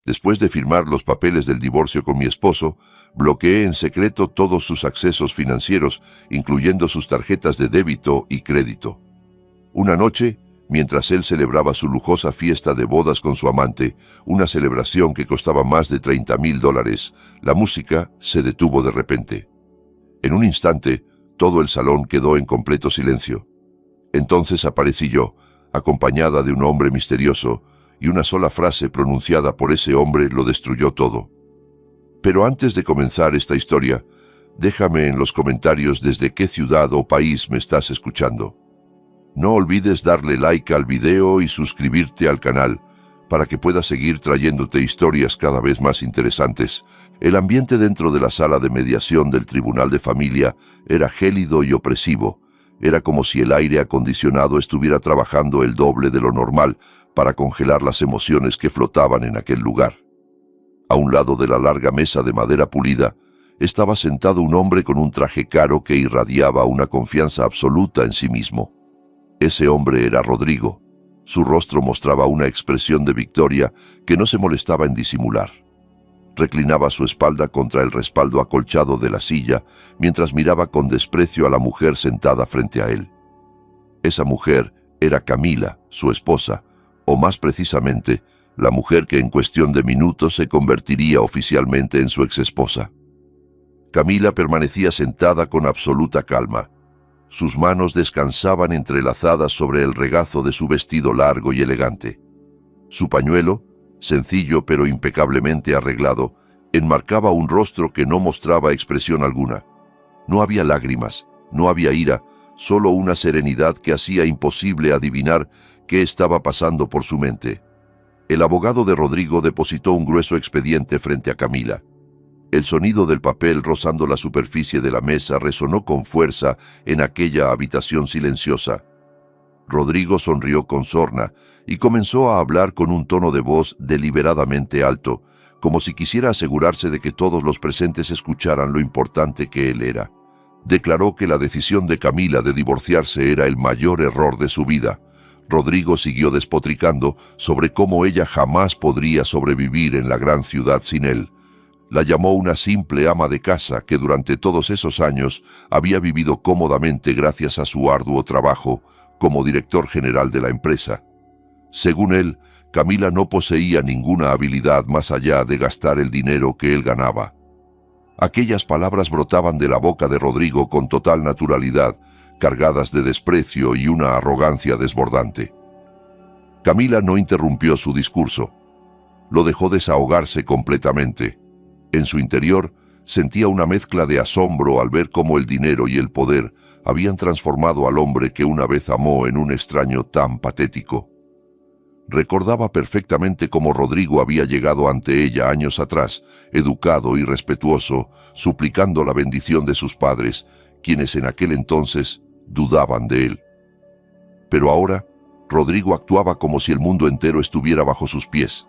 Después de firmar los papeles del divorcio con mi esposo, bloqueé en secreto todos sus accesos financieros, incluyendo sus tarjetas de débito y crédito. Una noche, mientras él celebraba su lujosa fiesta de bodas con su amante, una celebración que costaba más de $30,000, la música se detuvo de repente. En un instante, todo el salón quedó en completo silencio. Entonces aparecí yo, acompañada de un hombre misterioso, y una sola frase pronunciada por ese hombre lo destruyó todo. Pero antes de comenzar esta historia, déjame en los comentarios desde qué ciudad o país me estás escuchando. No olvides darle like al video y suscribirte al canal para que pueda seguir trayéndote historias cada vez más interesantes. El ambiente dentro de la sala de mediación del Tribunal de Familia era gélido y opresivo. Era como si el aire acondicionado estuviera trabajando el doble de lo normal para congelar las emociones que flotaban en aquel lugar. A un lado de la larga mesa de madera pulida, estaba sentado un hombre con un traje caro que irradiaba una confianza absoluta en sí mismo. Ese hombre era Rodrigo. Su rostro mostraba una expresión de victoria que no se molestaba en disimular. Reclinaba su espalda contra el respaldo acolchado de la silla mientras miraba con desprecio a la mujer sentada frente a él. Esa mujer era Camila, su esposa, o más precisamente, la mujer que en cuestión de minutos se convertiría oficialmente en su exesposa. Camila permanecía sentada con absoluta calma. Sus manos descansaban entrelazadas sobre el regazo de su vestido largo y elegante. Su pañuelo, sencillo pero impecablemente arreglado, enmarcaba un rostro que no mostraba expresión alguna. No había lágrimas, no había ira, solo una serenidad que hacía imposible adivinar qué estaba pasando por su mente. El abogado de Rodrigo depositó un grueso expediente frente a Camila. El sonido del papel rozando la superficie de la mesa resonó con fuerza en aquella habitación silenciosa. Rodrigo sonrió con sorna y comenzó a hablar con un tono de voz deliberadamente alto, como si quisiera asegurarse de que todos los presentes escucharan lo importante que él era. Declaró que la decisión de Camila de divorciarse era el mayor error de su vida. Rodrigo siguió despotricando sobre cómo ella jamás podría sobrevivir en la gran ciudad sin él. La llamó una simple ama de casa que durante todos esos años había vivido cómodamente gracias a su arduo trabajo como director general de la empresa. Según él, Camila no poseía ninguna habilidad más allá de gastar el dinero que él ganaba. Aquellas palabras brotaban de la boca de Rodrigo con total naturalidad, cargadas de desprecio y una arrogancia desbordante. Camila no interrumpió su discurso. Lo dejó desahogarse completamente. En su interior, sentía una mezcla de asombro al ver cómo el dinero y el poder habían transformado al hombre que una vez amó en un extraño tan patético. Recordaba perfectamente cómo Rodrigo había llegado ante ella años atrás, educado y respetuoso, suplicando la bendición de sus padres, quienes en aquel entonces dudaban de él. Pero ahora, Rodrigo actuaba como si el mundo entero estuviera bajo sus pies.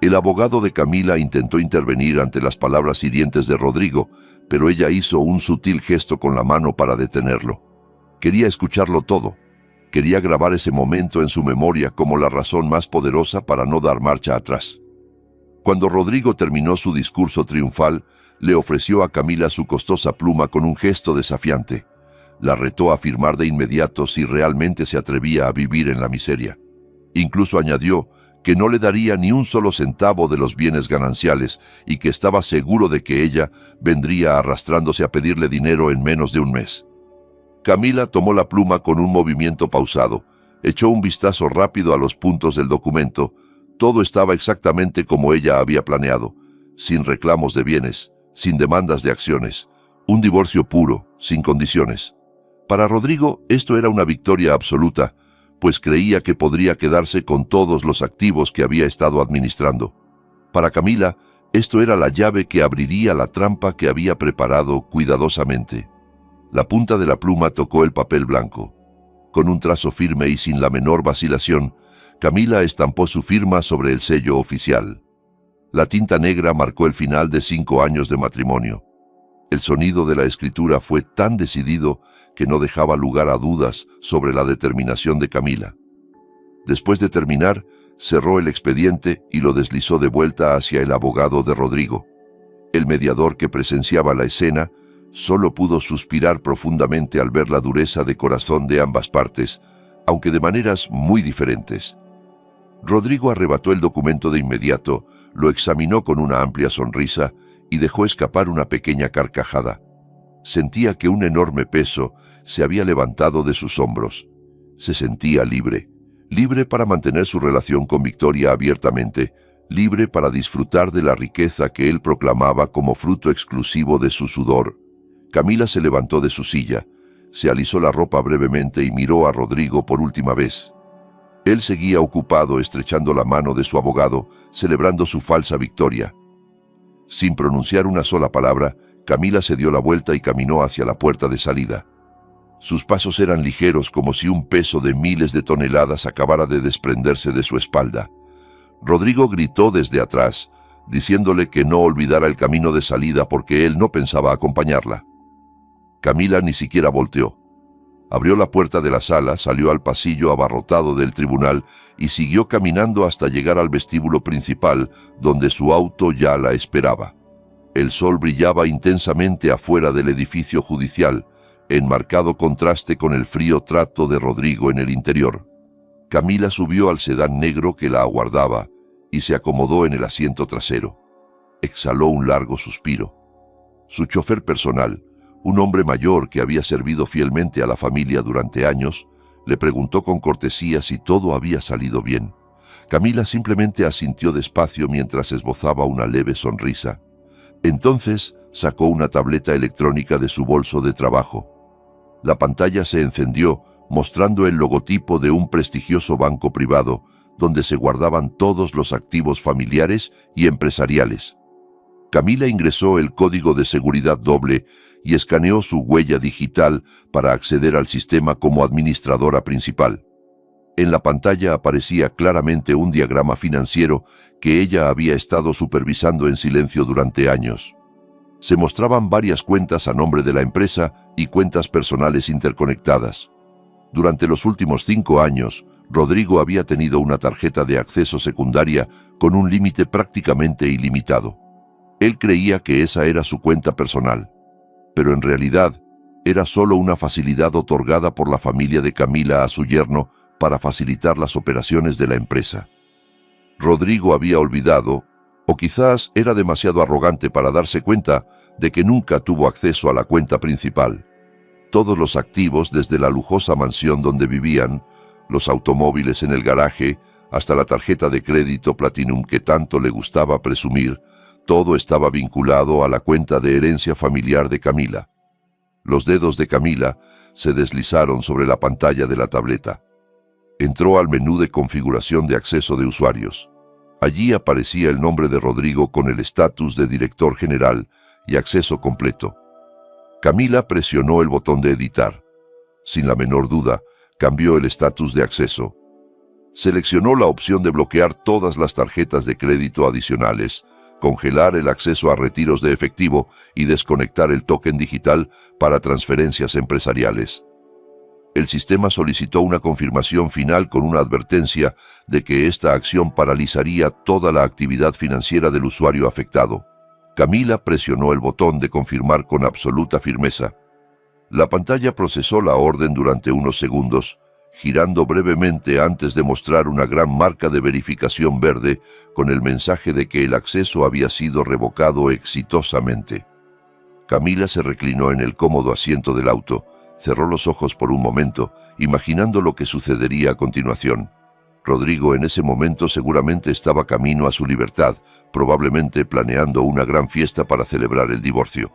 El abogado de Camila intentó intervenir ante las palabras hirientes de Rodrigo, pero ella hizo un sutil gesto con la mano para detenerlo. Quería escucharlo todo. Quería grabar ese momento en su memoria como la razón más poderosa para no dar marcha atrás. Cuando Rodrigo terminó su discurso triunfal, le ofreció a Camila su costosa pluma con un gesto desafiante. La retó a firmar de inmediato si realmente se atrevía a vivir en la miseria. Incluso añadió que no le daría ni un solo centavo de los bienes gananciales y que estaba seguro de que ella vendría arrastrándose a pedirle dinero en menos de un mes. Camila tomó la pluma con un movimiento pausado, echó un vistazo rápido a los puntos del documento. Todo estaba exactamente como ella había planeado, sin reclamos de bienes, sin demandas de acciones, un divorcio puro, sin condiciones. Para Rodrigo esto era una victoria absoluta, pues creía que podría quedarse con todos los activos que había estado administrando. Para Camila, esto era la llave que abriría la trampa que había preparado cuidadosamente. La punta de la pluma tocó el papel blanco. Con un trazo firme y sin la menor vacilación, Camila estampó su firma sobre el sello oficial. La tinta negra marcó el final de 5 años de matrimonio. El sonido de la escritura fue tan decidido que no dejaba lugar a dudas sobre la determinación de Camila. Después de terminar, Cerró el expediente y lo deslizó de vuelta hacia el abogado de Rodrigo. El mediador, que presenciaba la escena, solo pudo suspirar profundamente al ver la dureza de corazón de ambas partes, aunque de maneras muy diferentes. Rodrigo arrebató el documento de inmediato, lo examinó con una amplia sonrisa y dejó escapar una pequeña carcajada. Sentía que un enorme peso se había levantado de sus hombros. Se sentía libre, libre para mantener su relación con Victoria abiertamente, libre para disfrutar de la riqueza que él proclamaba como fruto exclusivo de su sudor. Camila se levantó de su silla, se alisó la ropa brevemente y miró a Rodrigo por última vez. Él seguía ocupado estrechando la mano de su abogado, celebrando su falsa victoria. Sin pronunciar una sola palabra, Camila se dio la vuelta y caminó hacia la puerta de salida. Sus pasos eran ligeros, como si un peso de miles de toneladas acabara de desprenderse de su espalda. Rodrigo gritó desde atrás, diciéndole que no olvidara el camino de salida porque él no pensaba acompañarla. Camila ni siquiera volteó. Abrió la puerta de la sala, salió al pasillo abarrotado del tribunal y siguió caminando hasta llegar al vestíbulo principal, donde su auto ya la esperaba. El sol brillaba intensamente afuera del edificio judicial, en marcado contraste con el frío trato de Rodrigo en el interior. Camila subió al sedán negro que la aguardaba y se acomodó en el asiento trasero. Exhaló un largo suspiro. Su chofer personal, un hombre mayor que había servido fielmente a la familia durante años, le preguntó con cortesía si todo había salido bien. Camila simplemente asintió despacio mientras esbozaba una leve sonrisa. Entonces sacó una tableta electrónica de su bolso de trabajo. La pantalla se encendió, mostrando el logotipo de un prestigioso banco privado, donde se guardaban todos los activos familiares y empresariales. Camila ingresó el código de seguridad doble y escaneó su huella digital para acceder al sistema como administradora principal. En la pantalla aparecía claramente un diagrama financiero que ella había estado supervisando en silencio durante años. Se mostraban varias cuentas a nombre de la empresa y cuentas personales interconectadas. Durante los últimos 5 años, Rodrigo había tenido una tarjeta de acceso secundaria con un límite prácticamente ilimitado. Él creía que esa era su cuenta personal, pero en realidad era solo una facilidad otorgada por la familia de Camila a su yerno para facilitar las operaciones de la empresa. Rodrigo había olvidado, o quizás era demasiado arrogante para darse cuenta de que nunca tuvo acceso a la cuenta principal. Todos los activos, desde la lujosa mansión donde vivían, los automóviles en el garaje, hasta la tarjeta de crédito Platinum que tanto le gustaba presumir, todo estaba vinculado a la cuenta de herencia familiar de Camila. Los dedos de Camila se deslizaron sobre la pantalla de la tableta. Entró al menú de configuración de acceso de usuarios. Allí aparecía el nombre de Rodrigo con el estatus de director general y acceso completo. Camila presionó el botón de editar. Sin la menor duda, cambió el estatus de acceso. Seleccionó la opción de bloquear todas las tarjetas de crédito adicionales, congelar el acceso a retiros de efectivo y desconectar el token digital para transferencias empresariales. El sistema solicitó una confirmación final con una advertencia de que esta acción paralizaría toda la actividad financiera del usuario afectado. Camila presionó el botón de confirmar con absoluta firmeza. La pantalla procesó la orden durante unos segundos, girando brevemente antes de mostrar una gran marca de verificación verde con el mensaje de que el acceso había sido revocado exitosamente. Camila se reclinó en el cómodo asiento del auto, cerró los ojos por un momento, imaginando lo que sucedería a continuación. Rodrigo en ese momento seguramente estaba camino a su libertad, probablemente planeando una gran fiesta para celebrar el divorcio.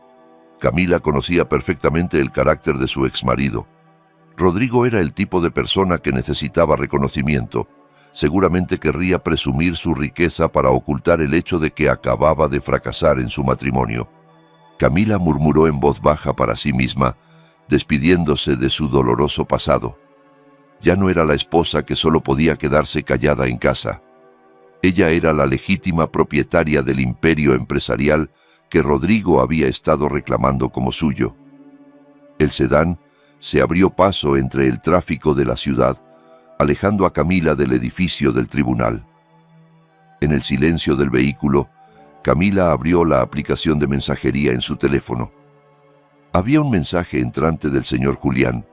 Camila conocía perfectamente el carácter de su exmarido. Rodrigo era el tipo de persona que necesitaba reconocimiento. Seguramente querría presumir su riqueza para ocultar el hecho de que acababa de fracasar en su matrimonio. Camila murmuró en voz baja para sí misma, despidiéndose de su doloroso pasado. Ya no era la esposa que solo podía quedarse callada en casa. Ella era la legítima propietaria del imperio empresarial que Rodrigo había estado reclamando como suyo. El sedán se abrió paso entre el tráfico de la ciudad, alejando a Camila del edificio del tribunal. En el silencio del vehículo, Camila abrió la aplicación de mensajería en su teléfono. Había un mensaje entrante del señor Julián,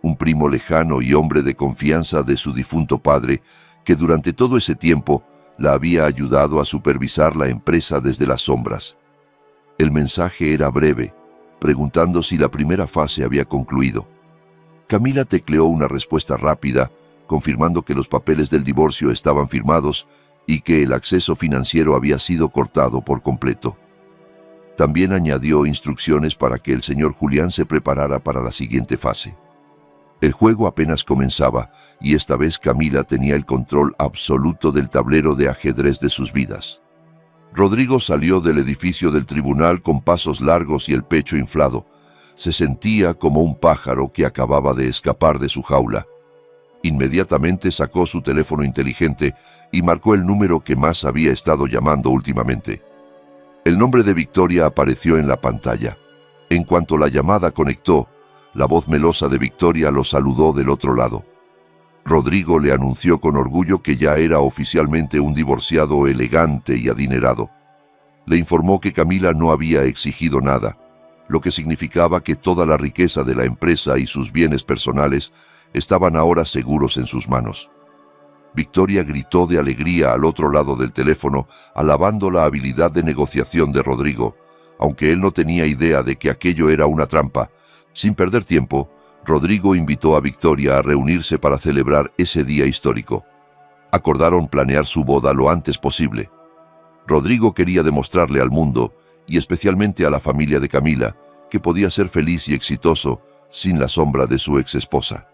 un primo lejano y hombre de confianza de su difunto padre, que durante todo ese tiempo la había ayudado a supervisar la empresa desde las sombras. El mensaje era breve, preguntando si la primera fase había concluido. Camila tecleó una respuesta rápida, confirmando que los papeles del divorcio estaban firmados y que el acceso financiero había sido cortado por completo. También añadió instrucciones para que el señor Julián se preparara para la siguiente fase. El juego apenas comenzaba y esta vez Camila tenía el control absoluto del tablero de ajedrez de sus vidas. Rodrigo salió del edificio del tribunal con pasos largos y el pecho inflado. Se sentía como un pájaro que acababa de escapar de su jaula. Inmediatamente sacó su teléfono inteligente y marcó el número que más había estado llamando últimamente. El nombre de Victoria apareció en la pantalla. En cuanto la llamada conectó, la voz melosa de Victoria lo saludó del otro lado. Rodrigo le anunció con orgullo que ya era oficialmente un divorciado elegante y adinerado. Le informó que Camila no había exigido nada, lo que significaba que toda la riqueza de la empresa y sus bienes personales estaban ahora seguros en sus manos. Victoria gritó de alegría al otro lado del teléfono, alabando la habilidad de negociación de Rodrigo, aunque él no tenía idea de que aquello era una trampa. Sin perder tiempo, Rodrigo invitó a Victoria a reunirse para celebrar ese día histórico. Acordaron planear su boda lo antes posible. Rodrigo quería demostrarle al mundo, y especialmente a la familia de Camila, que podía ser feliz y exitoso sin la sombra de su exesposa.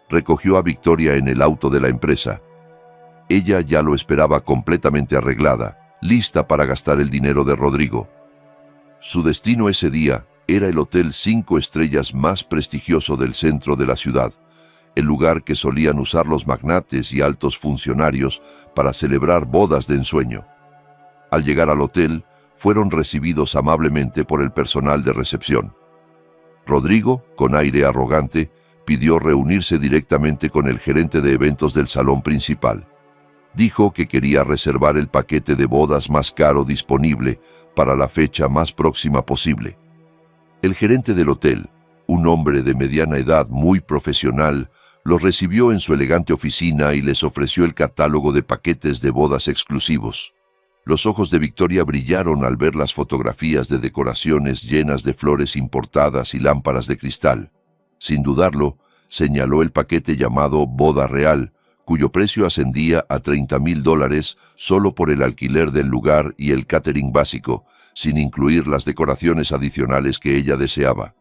Recogió a Victoria en el auto de la empresa. Ella ya lo esperaba completamente arreglada, lista para gastar el dinero de Rodrigo. Su destino ese día era el hotel 5 estrellas más prestigioso del centro de la ciudad, el lugar que solían usar los magnates y altos funcionarios para celebrar bodas de ensueño. Al llegar al hotel, fueron recibidos amablemente por el personal de recepción. Rodrigo, con aire arrogante, pidió reunirse directamente con el gerente de eventos del salón principal. Dijo que quería reservar el paquete de bodas más caro disponible para la fecha más próxima posible. El gerente del hotel, un hombre de mediana edad muy profesional, los recibió en su elegante oficina y les ofreció el catálogo de paquetes de bodas exclusivos. Los ojos de Victoria brillaron al ver las fotografías de decoraciones llenas de flores importadas y lámparas de cristal. Sin dudarlo, señaló el paquete llamado Boda Real, cuyo precio ascendía a $30,000 solo por el alquiler del lugar y el catering básico, sin incluir las decoraciones adicionales que ella deseaba.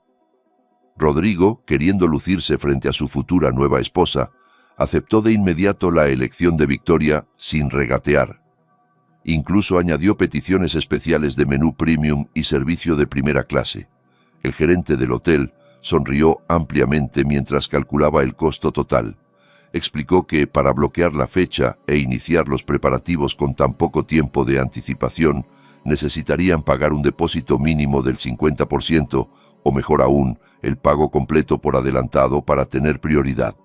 Rodrigo, queriendo lucirse frente a su futura nueva esposa, aceptó de inmediato la elección de Victoria sin regatear. Incluso añadió peticiones especiales de menú premium y servicio de primera clase. El gerente del hotel sonrió ampliamente mientras calculaba el costo total. Explicó que para bloquear la fecha e iniciar los preparativos con tan poco tiempo de anticipación, necesitarían pagar un depósito mínimo del 50%, o mejor aún, el pago completo por adelantado para tener prioridad.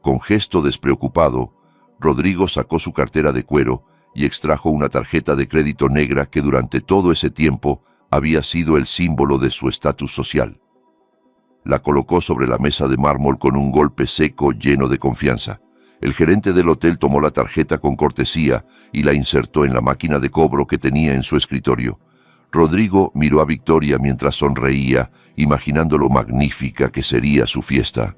Con gesto despreocupado, Rodrigo sacó su cartera de cuero y extrajo una tarjeta de crédito negra que durante todo ese tiempo había sido el símbolo de su estatus social. La colocó sobre la mesa de mármol con un golpe seco lleno de confianza. El gerente del hotel tomó la tarjeta con cortesía y la insertó en la máquina de cobro que tenía en su escritorio. Rodrigo miró a Victoria mientras sonreía, imaginando lo magnífica que sería su fiesta.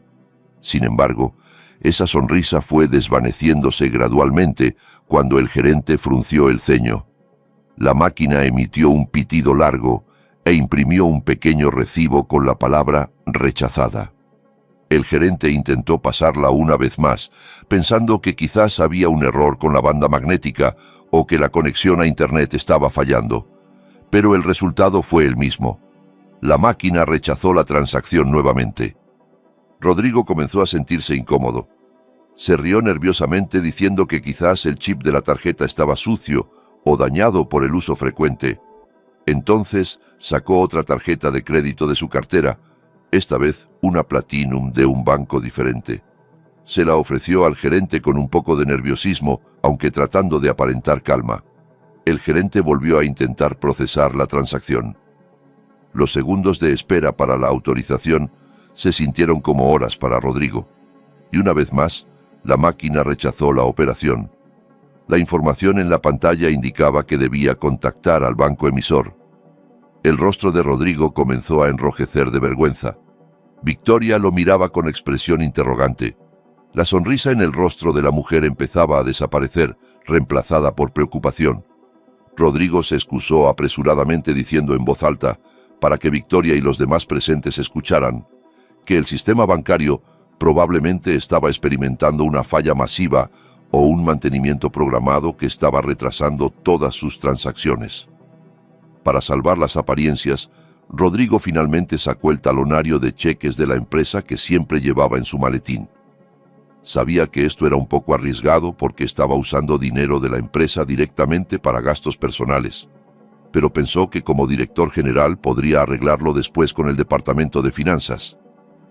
Sin embargo, esa sonrisa fue desvaneciéndose gradualmente cuando el gerente frunció el ceño. La máquina emitió un pitido largo e imprimió un pequeño recibo con la palabra rechazada. El gerente intentó pasarla una vez más, pensando que quizás había un error con la banda magnética o que la conexión a Internet estaba fallando. Pero el resultado fue el mismo. La máquina rechazó la transacción nuevamente. Rodrigo comenzó a sentirse incómodo. Se rió nerviosamente diciendo que quizás el chip de la tarjeta estaba sucio o dañado por el uso frecuente. Entonces sacó otra tarjeta de crédito de su cartera, esta vez una Platinum de un banco diferente. Se la ofreció al gerente con un poco de nerviosismo, aunque tratando de aparentar calma. El gerente volvió a intentar procesar la transacción. Los segundos de espera para la autorización se sintieron como horas para Rodrigo. Y una vez más, la máquina rechazó la operación. La información en la pantalla indicaba que debía contactar al banco emisor. El rostro de Rodrigo comenzó a enrojecer de vergüenza. Victoria lo miraba con expresión interrogante. La sonrisa en el rostro de la mujer empezaba a desaparecer, reemplazada por preocupación. Rodrigo se excusó apresuradamente diciendo en voz alta, para que Victoria y los demás presentes escucharan, que el sistema bancario probablemente estaba experimentando una falla masiva o un mantenimiento programado que estaba retrasando todas sus transacciones. Para salvar las apariencias, Rodrigo finalmente sacó el talonario de cheques de la empresa que siempre llevaba en su maletín. Sabía que esto era un poco arriesgado porque estaba usando dinero de la empresa directamente para gastos personales, pero pensó que como director general podría arreglarlo después con el departamento de finanzas.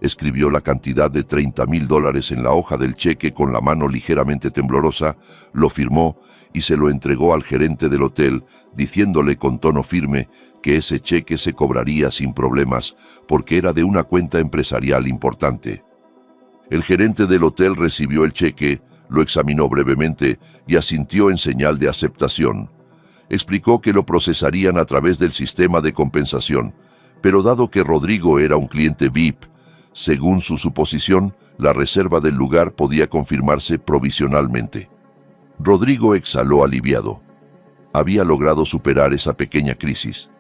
Escribió la cantidad de $30,000 en la hoja del cheque con la mano ligeramente temblorosa, lo firmó y se lo entregó al gerente del hotel, diciéndole con tono firme que ese cheque se cobraría sin problemas porque era de una cuenta empresarial importante. El gerente del hotel recibió el cheque, lo examinó brevemente y asintió en señal de aceptación. Explicó que lo procesarían a través del sistema de compensación, pero dado que Rodrigo era un cliente VIP, según su suposición, la reserva del lugar podía confirmarse provisionalmente. Rodrigo exhaló aliviado. Había logrado superar esa pequeña crisis.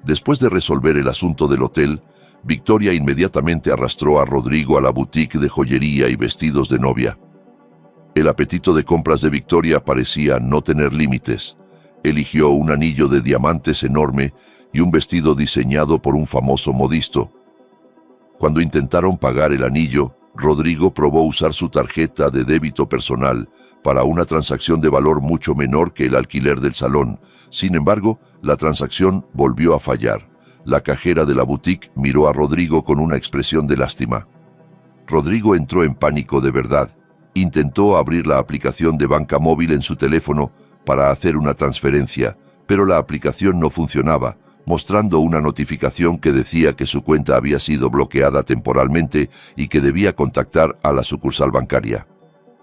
Después de resolver el asunto del hotel, Victoria inmediatamente arrastró a Rodrigo a la boutique de joyería y vestidos de novia. El apetito de compras de Victoria parecía no tener límites. Eligió un anillo de diamantes enorme y un vestido diseñado por un famoso modisto. Cuando intentaron pagar el anillo, Rodrigo probó usar su tarjeta de débito personal para una transacción de valor mucho menor que el alquiler del salón. Sin embargo, la transacción volvió a fallar. La cajera de la boutique miró a Rodrigo con una expresión de lástima. Rodrigo entró en pánico de verdad. Intentó abrir la aplicación de banca móvil en su teléfono para hacer una transferencia, pero la aplicación no funcionaba, mostrando una notificación que decía que su cuenta había sido bloqueada temporalmente y que debía contactar a la sucursal bancaria.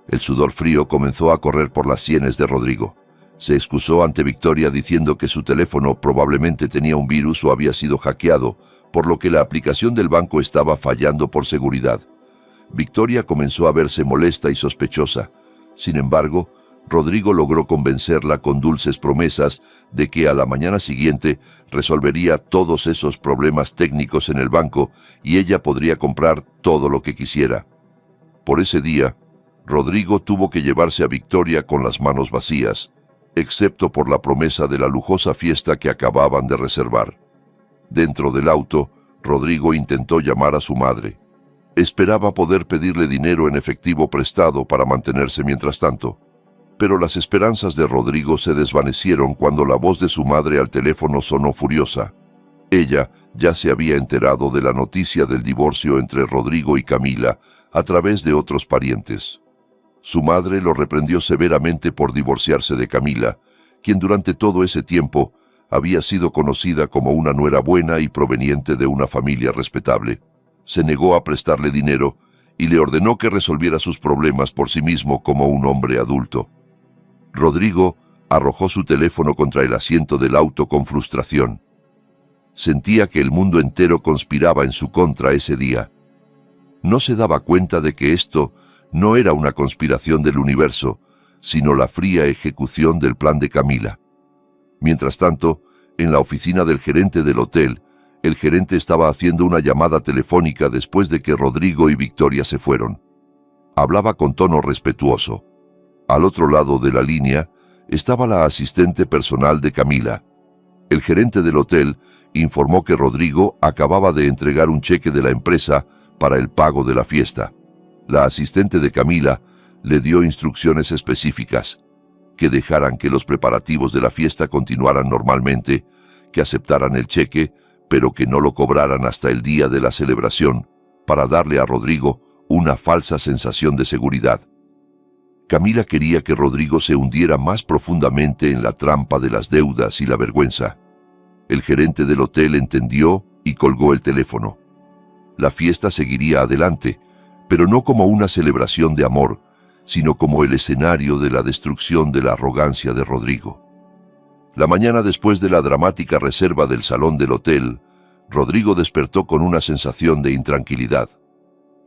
El sudor frío comenzó a correr por las sienes de Rodrigo. Se excusó ante Victoria diciendo que su teléfono probablemente tenía un virus o había sido hackeado, por lo que la aplicación del banco estaba fallando por seguridad. Victoria comenzó a verse molesta y sospechosa. Sin embargo, Rodrigo logró convencerla con dulces promesas de que a la mañana siguiente resolvería todos esos problemas técnicos en el banco y ella podría comprar todo lo que quisiera. Por ese día, Rodrigo tuvo que llevarse a Victoria con las manos vacías, excepto por la promesa de la lujosa fiesta que acababan de reservar. Dentro del auto, Rodrigo intentó llamar a su madre. Esperaba poder pedirle dinero en efectivo prestado para mantenerse mientras tanto. Pero las esperanzas de Rodrigo se desvanecieron cuando la voz de su madre al teléfono sonó furiosa. Ella ya se había enterado de la noticia del divorcio entre Rodrigo y Camila a través de otros parientes. Su madre lo reprendió severamente por divorciarse de Camila, quien durante todo ese tiempo había sido conocida como una nuera buena y proveniente de una familia respetable. Se negó a prestarle dinero y le ordenó que resolviera sus problemas por sí mismo como un hombre adulto. Rodrigo arrojó su teléfono contra el asiento del auto con frustración. Sentía que el mundo entero conspiraba en su contra ese día. No se daba cuenta de que esto no era una conspiración del universo, sino la fría ejecución del plan de Camila. Mientras tanto, en la oficina del gerente del hotel, el gerente estaba haciendo una llamada telefónica después de que Rodrigo y Victoria se fueron. Hablaba con tono respetuoso. Al otro lado de la línea estaba la asistente personal de Camila. El gerente del hotel informó que Rodrigo acababa de entregar un cheque de la empresa para el pago de la fiesta. La asistente de Camila le dio instrucciones específicas: que dejaran que los preparativos de la fiesta continuaran normalmente, que aceptaran el cheque, pero que no lo cobraran hasta el día de la celebración, para darle a Rodrigo una falsa sensación de seguridad. Camila quería que Rodrigo se hundiera más profundamente en la trampa de las deudas y la vergüenza. El gerente del hotel entendió y colgó el teléfono. La fiesta seguiría adelante, pero no como una celebración de amor, sino como el escenario de la destrucción de la arrogancia de Rodrigo. La mañana después de la dramática reserva del salón del hotel, Rodrigo despertó con una sensación de intranquilidad.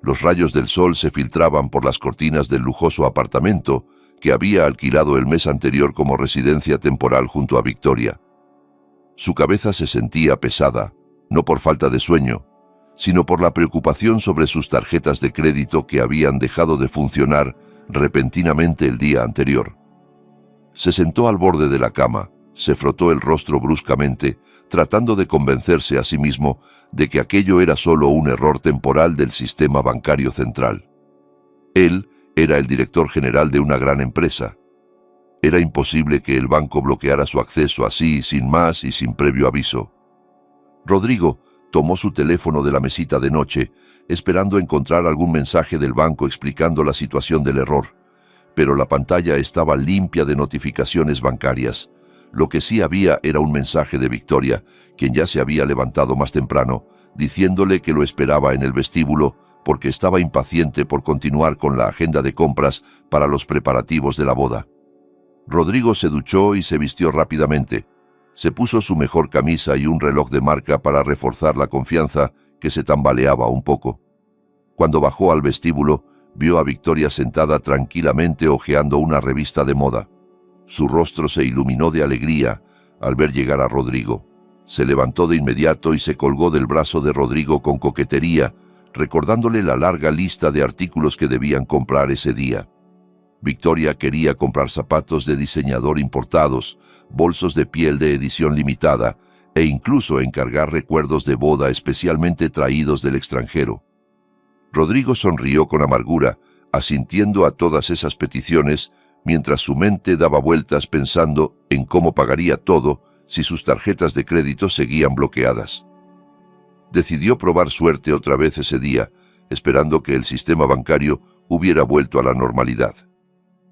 Los rayos del sol se filtraban por las cortinas del lujoso apartamento que había alquilado el mes anterior como residencia temporal junto a Victoria. Su cabeza se sentía pesada, no por falta de sueño, sino por la preocupación sobre sus tarjetas de crédito que habían dejado de funcionar repentinamente el día anterior. Se sentó al borde de la cama, se frotó el rostro bruscamente, tratando de convencerse a sí mismo de que aquello era solo un error temporal del sistema bancario central. Él era el director general de una gran empresa. Era imposible que el banco bloqueara su acceso así, sin más y sin previo aviso. Rodrigo tomó su teléfono de la mesita de noche, esperando encontrar algún mensaje del banco explicando la situación del error, pero la pantalla estaba limpia de notificaciones bancarias. Lo que sí había era un mensaje de Victoria, quien ya se había levantado más temprano, diciéndole que lo esperaba en el vestíbulo porque estaba impaciente por continuar con la agenda de compras para los preparativos de la boda. Rodrigo se duchó y se vistió rápidamente. Se puso su mejor camisa y un reloj de marca para reforzar la confianza que se tambaleaba un poco. Cuando bajó al vestíbulo, vio a Victoria sentada tranquilamente hojeando una revista de moda. Su rostro se iluminó de alegría al ver llegar a Rodrigo. Se levantó de inmediato y se colgó del brazo de Rodrigo con coquetería, recordándole la larga lista de artículos que debían comprar ese día. Victoria quería comprar zapatos de diseñador importados, bolsos de piel de edición limitada e incluso encargar recuerdos de boda especialmente traídos del extranjero. Rodrigo sonrió con amargura, asintiendo a todas esas peticiones, mientras su mente daba vueltas pensando en cómo pagaría todo si sus tarjetas de crédito seguían bloqueadas. Decidió probar suerte otra vez ese día, esperando que el sistema bancario hubiera vuelto a la normalidad.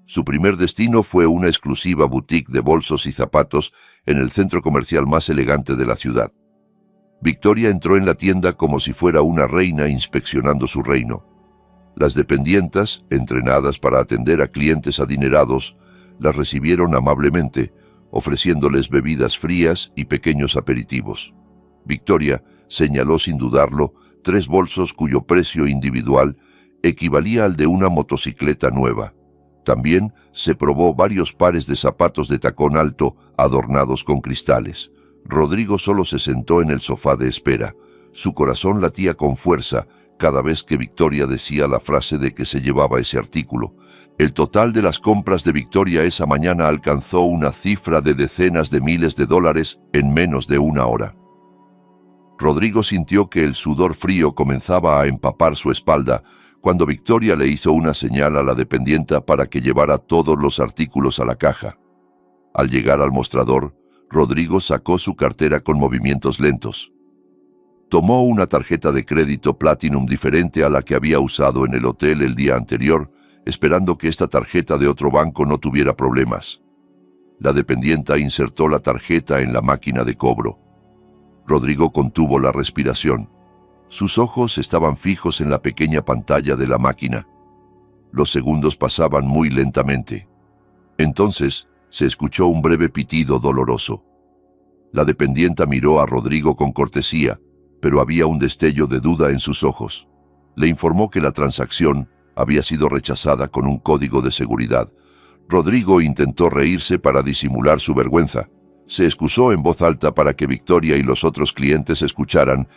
Su primer destino fue una exclusiva boutique de bolsos y zapatos en el centro comercial más elegante de la ciudad. Victoria entró en la tienda como si fuera una reina inspeccionando su reino. Las dependientas, entrenadas para atender a clientes adinerados, las recibieron amablemente, ofreciéndoles bebidas frías y pequeños aperitivos. Victoria señaló sin dudarlo 3 bolsos cuyo precio individual equivalía al de una motocicleta nueva. También se probó varios pares de zapatos de tacón alto adornados con cristales. Rodrigo solo se sentó en el sofá de espera. Su corazón latía con fuerza cada vez que Victoria decía la frase de que se llevaba ese artículo. El total de las compras de Victoria esa mañana alcanzó una cifra de decenas de miles de dólares en menos de una hora. Rodrigo sintió que el sudor frío comenzaba a empapar su espalda cuando Victoria le hizo una señal a la dependienta para que llevara todos los artículos a la caja. Al llegar al mostrador, Rodrigo sacó su cartera con movimientos lentos. Tomó una tarjeta de crédito Platinum diferente a la que había usado en el hotel el día anterior, esperando que esta tarjeta de otro banco no tuviera problemas. La dependienta insertó la tarjeta en la máquina de cobro. Rodrigo contuvo la respiración. Sus ojos estaban fijos en la pequeña pantalla de la máquina. Los segundos pasaban muy lentamente. Entonces se escuchó un breve pitido doloroso. La dependienta miró a Rodrigo con cortesía, pero había un destello de duda en sus ojos. Le informó que la transacción había sido rechazada con un código de seguridad. Rodrigo intentó reírse para disimular su vergüenza. Se excusó en voz alta para que Victoria y los otros clientes escucharan,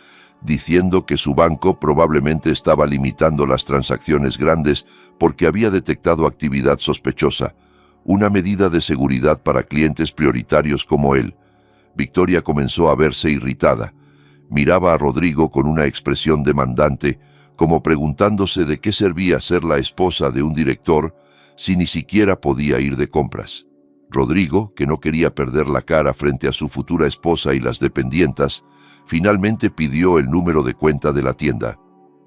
diciendo que su banco probablemente estaba limitando las transacciones grandes porque había detectado actividad sospechosa, una medida de seguridad para clientes prioritarios como él. Victoria comenzó a verse irritada. Miraba a Rodrigo con una expresión demandante, como preguntándose de qué servía ser la esposa de un director si ni siquiera podía ir de compras. Rodrigo, que no quería perder la cara frente a su futura esposa y las dependientas, finalmente pidió el número de cuenta de la tienda.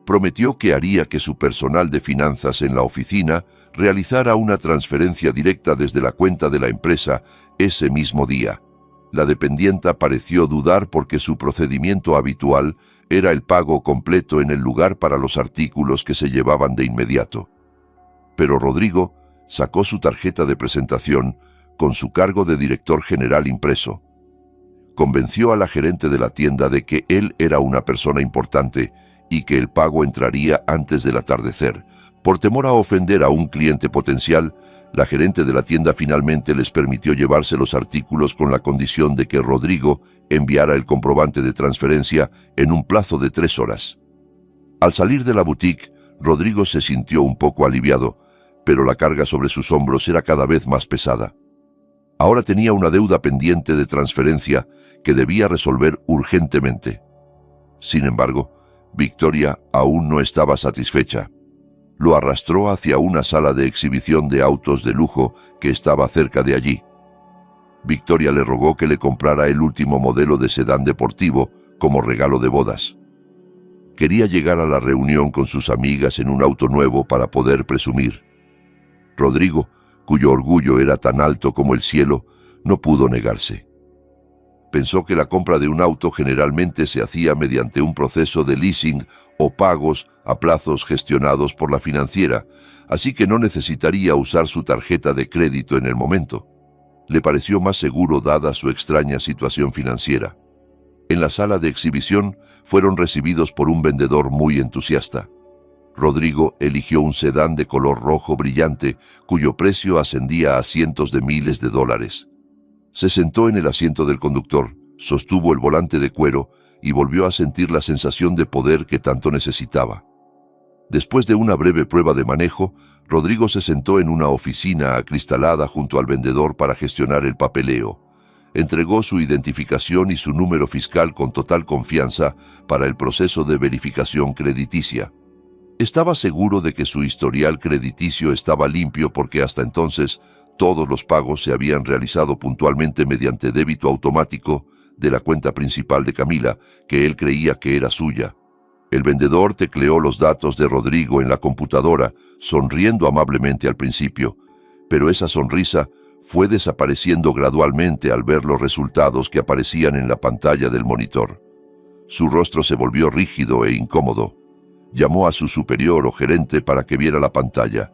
Prometió que haría que su personal de finanzas en la oficina realizara una transferencia directa desde la cuenta de la empresa ese mismo día. La dependienta pareció dudar porque su procedimiento habitual era el pago completo en el lugar para los artículos que se llevaban de inmediato. Pero Rodrigo sacó su tarjeta de presentación con su cargo de director general impreso. Convenció a la gerente de la tienda de que él era una persona importante y que el pago entraría antes del atardecer. Por temor a ofender a un cliente potencial, la gerente de la tienda finalmente les permitió llevarse los artículos con la condición de que Rodrigo enviara el comprobante de transferencia en un plazo de 3 horas. Al salir de la boutique, Rodrigo se sintió un poco aliviado, pero la carga sobre sus hombros era cada vez más pesada. Ahora tenía una deuda pendiente de transferencia que debía resolver urgentemente. Sin embargo, Victoria aún no estaba satisfecha. Lo arrastró hacia una sala de exhibición de autos de lujo que estaba cerca de allí. Victoria le rogó que le comprara el último modelo de sedán deportivo como regalo de bodas. Quería llegar a la reunión con sus amigas en un auto nuevo para poder presumir. Rodrigo, cuyo orgullo era tan alto como el cielo, no pudo negarse. Pensó que la compra de un auto generalmente se hacía mediante un proceso de leasing o pagos a plazos gestionados por la financiera, así que no necesitaría usar su tarjeta de crédito en el momento. Le pareció más seguro dada su extraña situación financiera. En la sala de exhibición fueron recibidos por un vendedor muy entusiasta. Rodrigo eligió un sedán de color rojo brillante, cuyo precio ascendía a cientos de miles de dólares. Se sentó en el asiento del conductor, sostuvo el volante de cuero y volvió a sentir la sensación de poder que tanto necesitaba. Después de una breve prueba de manejo, Rodrigo se sentó en una oficina acristalada junto al vendedor para gestionar el papeleo. Entregó su identificación y su número fiscal con total confianza para el proceso de verificación crediticia. Estaba seguro de que su historial crediticio estaba limpio porque hasta entonces todos los pagos se habían realizado puntualmente mediante débito automático de la cuenta principal de Camila, que él creía que era suya. El vendedor tecleó los datos de Rodrigo en la computadora, sonriendo amablemente al principio, pero esa sonrisa fue desapareciendo gradualmente al ver los resultados que aparecían en la pantalla del monitor. Su rostro se volvió rígido e incómodo. Llamó a su superior o gerente para que viera la pantalla.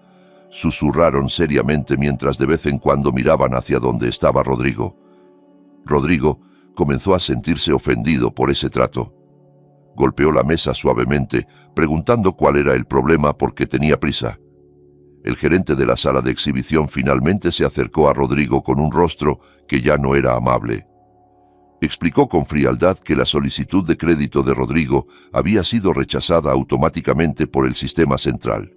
Susurraron seriamente mientras de vez en cuando miraban hacia donde estaba Rodrigo. Rodrigo comenzó a sentirse ofendido por ese trato. Golpeó la mesa suavemente, preguntando cuál era el problema porque tenía prisa. El gerente de la sala de exhibición finalmente se acercó a Rodrigo con un rostro que ya no era amable. Explicó con frialdad que la solicitud de crédito de Rodrigo había sido rechazada automáticamente por el sistema central.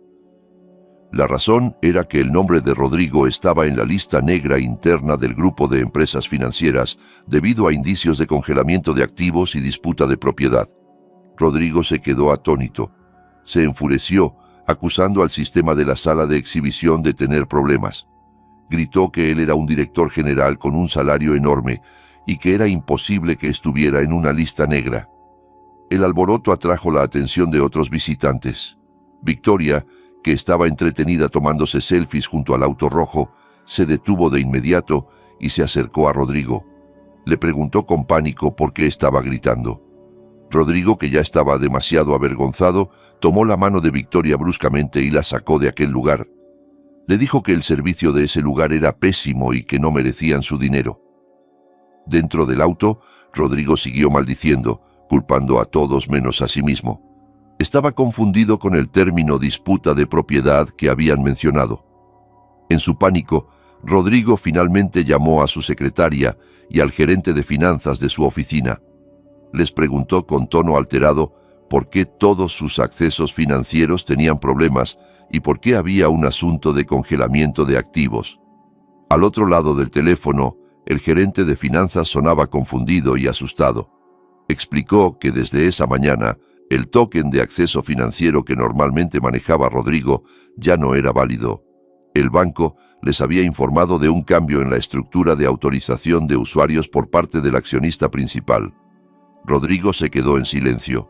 La razón era que el nombre de Rodrigo estaba en la lista negra interna del grupo de empresas financieras debido a indicios de congelamiento de activos y disputa de propiedad. Rodrigo se quedó atónito. Se enfureció, acusando al sistema de la sala de exhibición de tener problemas. Gritó que él era un director general con un salario enorme y que era imposible que estuviera en una lista negra. El alboroto atrajo la atención de otros visitantes. Victoria, que estaba entretenida tomándose selfies junto al auto rojo, se detuvo de inmediato y se acercó a Rodrigo. Le preguntó con pánico por qué estaba gritando. Rodrigo, que ya estaba demasiado avergonzado, tomó la mano de Victoria bruscamente y la sacó de aquel lugar. Le dijo que el servicio de ese lugar era pésimo y que no merecían su dinero. Dentro del auto, Rodrigo siguió maldiciendo, culpando a todos menos a sí mismo. Estaba confundido con el término disputa de propiedad que habían mencionado. En su pánico, Rodrigo finalmente llamó a su secretaria y al gerente de finanzas de su oficina. Les preguntó con tono alterado por qué todos sus accesos financieros tenían problemas y por qué había un asunto de congelamiento de activos. Al otro lado del teléfono, el gerente de finanzas sonaba confundido y asustado. Explicó que desde esa mañana, el token de acceso financiero que normalmente manejaba Rodrigo ya no era válido. El banco les había informado de un cambio en la estructura de autorización de usuarios por parte del accionista principal. Rodrigo se quedó en silencio.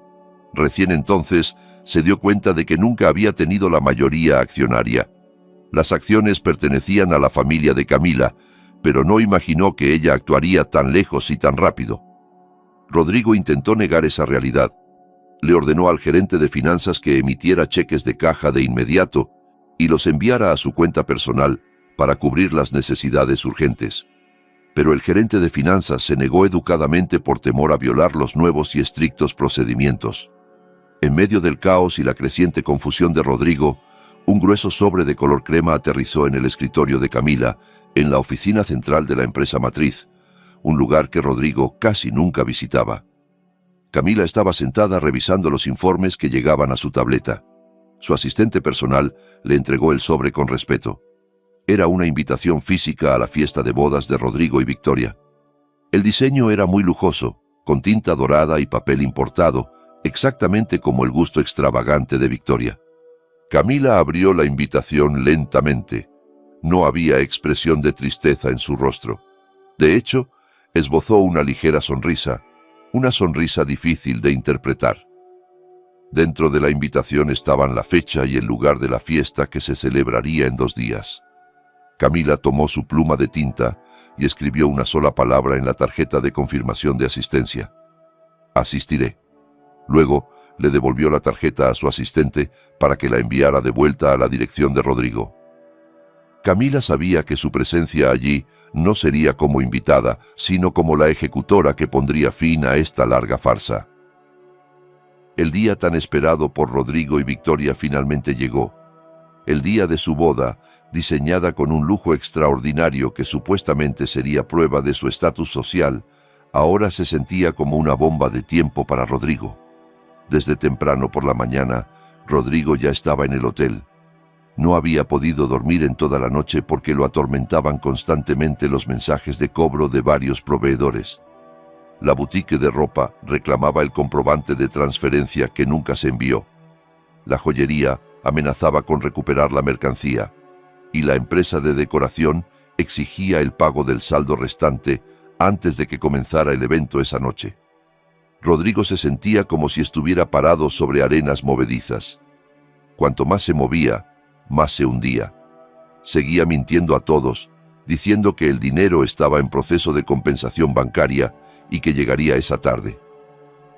Recién entonces se dio cuenta de que nunca había tenido la mayoría accionaria. Las acciones pertenecían a la familia de Camila, pero no imaginó que ella actuaría tan lejos y tan rápido. Rodrigo intentó negar esa realidad. Le ordenó al gerente de finanzas que emitiera cheques de caja de inmediato y los enviara a su cuenta personal para cubrir las necesidades urgentes. Pero el gerente de finanzas se negó educadamente por temor a violar los nuevos y estrictos procedimientos. En medio del caos y la creciente confusión de Rodrigo, un grueso sobre de color crema aterrizó en el escritorio de Camila, en la oficina central de la empresa matriz, un lugar que Rodrigo casi nunca visitaba. Camila estaba sentada revisando los informes que llegaban a su tableta. Su asistente personal le entregó el sobre con respeto. Era una invitación física a la fiesta de bodas de Rodrigo y Victoria. El diseño era muy lujoso, con tinta dorada y papel importado, exactamente como el gusto extravagante de Victoria. Camila abrió la invitación lentamente. No había expresión de tristeza en su rostro. De hecho, esbozó una ligera sonrisa, una sonrisa difícil de interpretar. Dentro de la invitación estaban la fecha y el lugar de la fiesta que se celebraría en 2 días. Camila tomó su pluma de tinta y escribió una sola palabra en la tarjeta de confirmación de asistencia. Asistiré. Luego, le devolvió la tarjeta a su asistente para que la enviara de vuelta a la dirección de Rodrigo. Camila sabía que su presencia allí no sería como invitada, sino como la ejecutora que pondría fin a esta larga farsa. El día tan esperado por Rodrigo y Victoria finalmente llegó. El día de su boda, diseñada con un lujo extraordinario que supuestamente sería prueba de su estatus social, ahora se sentía como una bomba de tiempo para Rodrigo. Desde temprano por la mañana, Rodrigo ya estaba en el hotel. No había podido dormir en toda la noche porque lo atormentaban constantemente los mensajes de cobro de varios proveedores. La boutique de ropa reclamaba el comprobante de transferencia que nunca se envió. La joyería amenazaba con recuperar la mercancía, y la empresa de decoración exigía el pago del saldo restante antes de que comenzara el evento esa noche. Rodrigo se sentía como si estuviera parado sobre arenas movedizas. Cuanto más se movía, más se hundía. Seguía mintiendo a todos, diciendo que el dinero estaba en proceso de compensación bancaria y que llegaría esa tarde.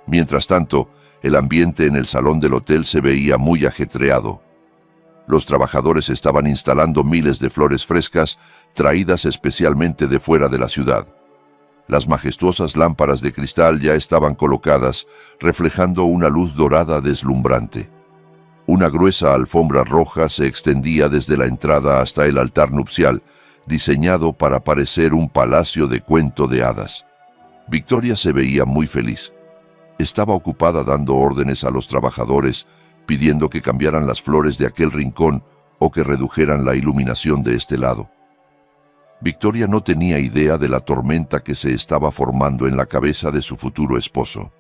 Mientras tanto, el ambiente en el salón del hotel se veía muy ajetreado. Los trabajadores estaban instalando miles de flores frescas traídas especialmente de fuera de la ciudad. Las majestuosas lámparas de cristal ya estaban colocadas, reflejando una luz dorada deslumbrante. Una gruesa alfombra roja se extendía desde la entrada hasta el altar nupcial, diseñado para parecer un palacio de cuento de hadas. Victoria se veía muy feliz. Estaba ocupada dando órdenes a los trabajadores, pidiendo que cambiaran las flores de aquel rincón o que redujeran la iluminación de este lado. Victoria no tenía idea de la tormenta que se estaba formando en la cabeza de su futuro esposo.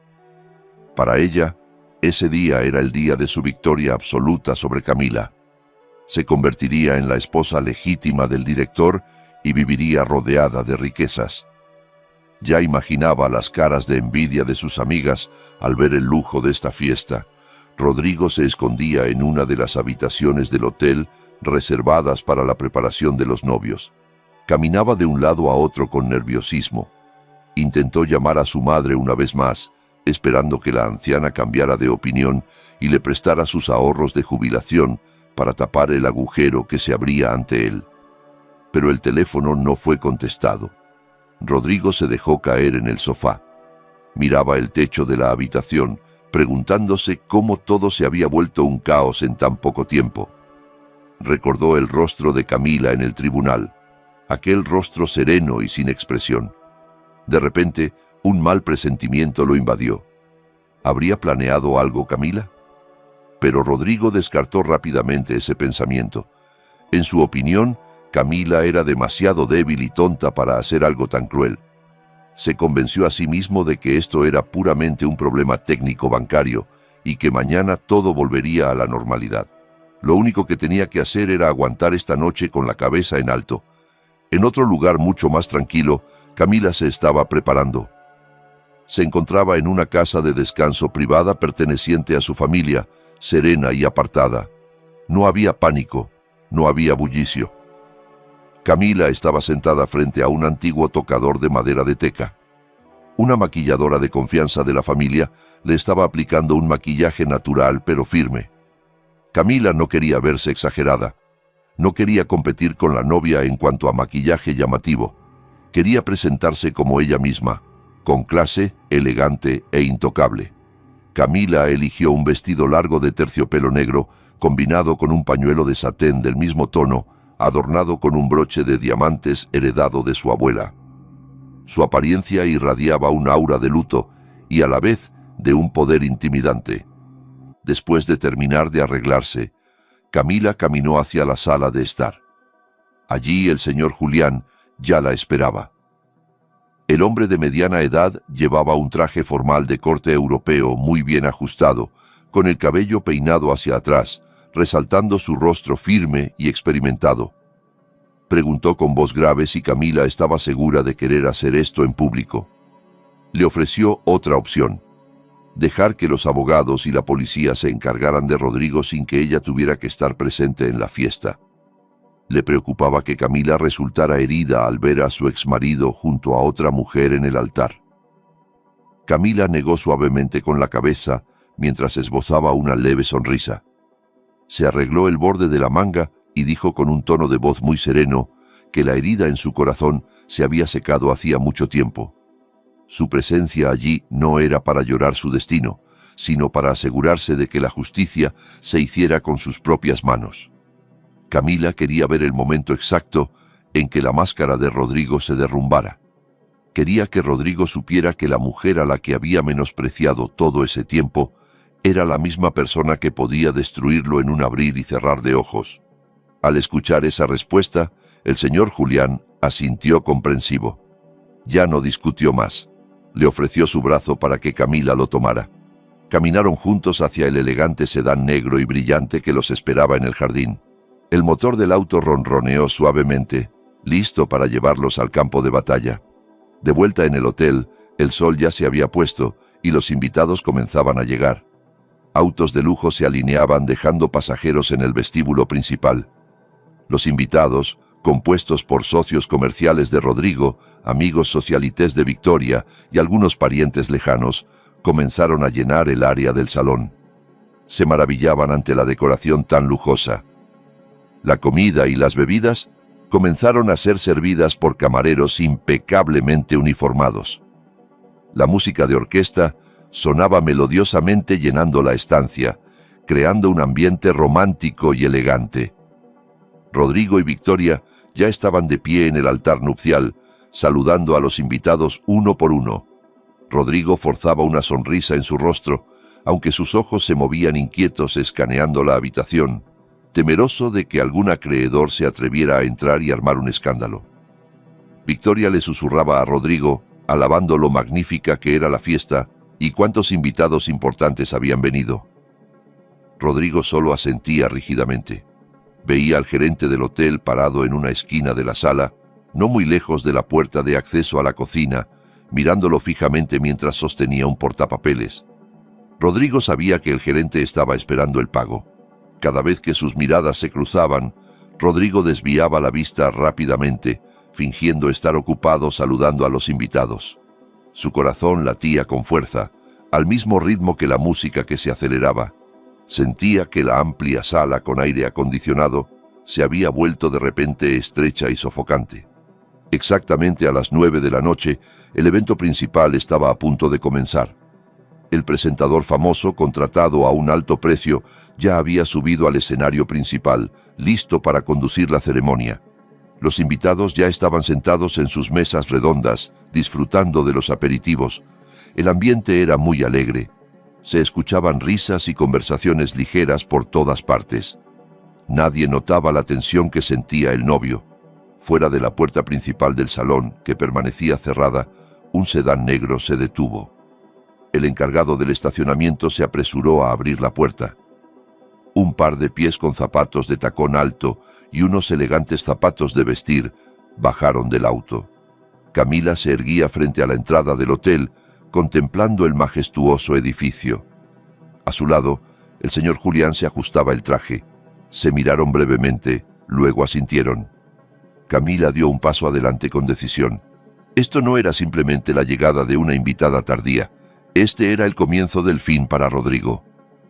Para ella, ese día era el día de su victoria absoluta sobre Camila. Se convertiría en la esposa legítima del director y viviría rodeada de riquezas. Ya imaginaba las caras de envidia de sus amigas al ver el lujo de esta fiesta. Rodrigo se escondía en una de las habitaciones del hotel reservadas para la preparación de los novios. Caminaba de un lado a otro con nerviosismo. Intentó llamar a su madre una vez más, esperando que la anciana cambiara de opinión y le prestara sus ahorros de jubilación para tapar el agujero que se abría ante él. Pero el teléfono no fue contestado. Rodrigo se dejó caer en el sofá. Miraba el techo de la habitación, preguntándose cómo todo se había vuelto un caos en tan poco tiempo. Recordó el rostro de Camila en el tribunal, aquel rostro sereno y sin expresión. De repente, un mal presentimiento lo invadió. ¿Habría planeado algo Camila? Pero Rodrigo descartó rápidamente ese pensamiento. En su opinión, Camila era demasiado débil y tonta para hacer algo tan cruel. Se convenció a sí mismo de que esto era puramente un problema técnico bancario y que mañana todo volvería a la normalidad. Lo único que tenía que hacer era aguantar esta noche con la cabeza en alto. En otro lugar mucho más tranquilo, Camila se estaba preparando. Se encontraba en una casa de descanso privada perteneciente a su familia, serena y apartada. No había pánico, no había bullicio. Camila estaba sentada frente a un antiguo tocador de madera de teca. Una maquilladora de confianza de la familia le estaba aplicando un maquillaje natural pero firme. Camila no quería verse exagerada. No quería competir con la novia en cuanto a maquillaje llamativo. Quería presentarse como ella misma, con clase, elegante e intocable. Camila eligió un vestido largo de terciopelo negro, combinado con un pañuelo de satén del mismo tono, adornado con un broche de diamantes heredado de su abuela. Su apariencia irradiaba un aura de luto y a la vez de un poder intimidante. Después de terminar de arreglarse, Camila caminó hacia la sala de estar. Allí el señor Julián ya la esperaba. El hombre de mediana edad llevaba un traje formal de corte europeo muy bien ajustado, con el cabello peinado hacia atrás, resaltando su rostro firme y experimentado. Preguntó con voz grave si Camila estaba segura de querer hacer esto en público. Le ofreció otra opción: dejar que los abogados y la policía se encargaran de Rodrigo sin que ella tuviera que estar presente en la fiesta. Le preocupaba que Camila resultara herida al ver a su exmarido junto a otra mujer en el altar. Camila negó suavemente con la cabeza mientras esbozaba una leve sonrisa. Se arregló el borde de la manga y dijo con un tono de voz muy sereno que la herida en su corazón se había secado hacía mucho tiempo. Su presencia allí no era para llorar su destino, sino para asegurarse de que la justicia se hiciera con sus propias manos. Camila quería ver el momento exacto en que la máscara de Rodrigo se derrumbara. Quería que Rodrigo supiera que la mujer a la que había menospreciado todo ese tiempo era la misma persona que podía destruirlo en un abrir y cerrar de ojos. Al escuchar esa respuesta, el señor Julián asintió comprensivo. Ya no discutió más. Le ofreció su brazo para que Camila lo tomara. Caminaron juntos hacia el elegante sedán negro y brillante que los esperaba en el jardín. El motor del auto ronroneó suavemente, listo para llevarlos al campo de batalla. De vuelta en el hotel, el sol ya se había puesto y los invitados comenzaban a llegar. Autos de lujo se alineaban dejando pasajeros en el vestíbulo principal. Los invitados, compuestos por socios comerciales de Rodrigo, amigos socialites de Victoria y algunos parientes lejanos, comenzaron a llenar el área del salón. Se maravillaban ante la decoración tan lujosa. La comida y las bebidas comenzaron a ser servidas por camareros impecablemente uniformados. La música de orquesta sonaba melodiosamente llenando la estancia, creando un ambiente romántico y elegante. Rodrigo y Victoria ya estaban de pie en el altar nupcial, saludando a los invitados uno por uno. Rodrigo forzaba una sonrisa en su rostro, aunque sus ojos se movían inquietos escaneando la habitación, temeroso de que algún acreedor se atreviera a entrar y armar un escándalo. Victoria le susurraba a Rodrigo, alabando lo magnífica que era la fiesta y cuántos invitados importantes habían venido. Rodrigo solo asentía rígidamente. Veía al gerente del hotel parado en una esquina de la sala, no muy lejos de la puerta de acceso a la cocina, mirándolo fijamente mientras sostenía un portapapeles. Rodrigo sabía que el gerente estaba esperando el pago. Cada vez que sus miradas se cruzaban, Rodrigo desviaba la vista rápidamente, fingiendo estar ocupado saludando a los invitados. Su corazón latía con fuerza, al mismo ritmo que la música que se aceleraba. Sentía que la amplia sala con aire acondicionado se había vuelto de repente estrecha y sofocante. Exactamente a las 9 de la noche, el evento principal estaba a punto de comenzar. El presentador famoso, contratado a un alto precio, ya había subido al escenario principal, listo para conducir la ceremonia. Los invitados ya estaban sentados en sus mesas redondas, disfrutando de los aperitivos. El ambiente era muy alegre. Se escuchaban risas y conversaciones ligeras por todas partes. Nadie notaba la tensión que sentía el novio. Fuera de la puerta principal del salón, que permanecía cerrada, un sedán negro se detuvo. El encargado del estacionamiento se apresuró a abrir la puerta. Un par de pies con zapatos de tacón alto y unos elegantes zapatos de vestir bajaron del auto. Camila se erguía frente a la entrada del hotel, contemplando el majestuoso edificio. A su lado, el señor Julián se ajustaba el traje. Se miraron brevemente, luego asintieron. Camila dio un paso adelante con decisión. Esto no era simplemente la llegada de una invitada tardía. Este era el comienzo del fin para Rodrigo.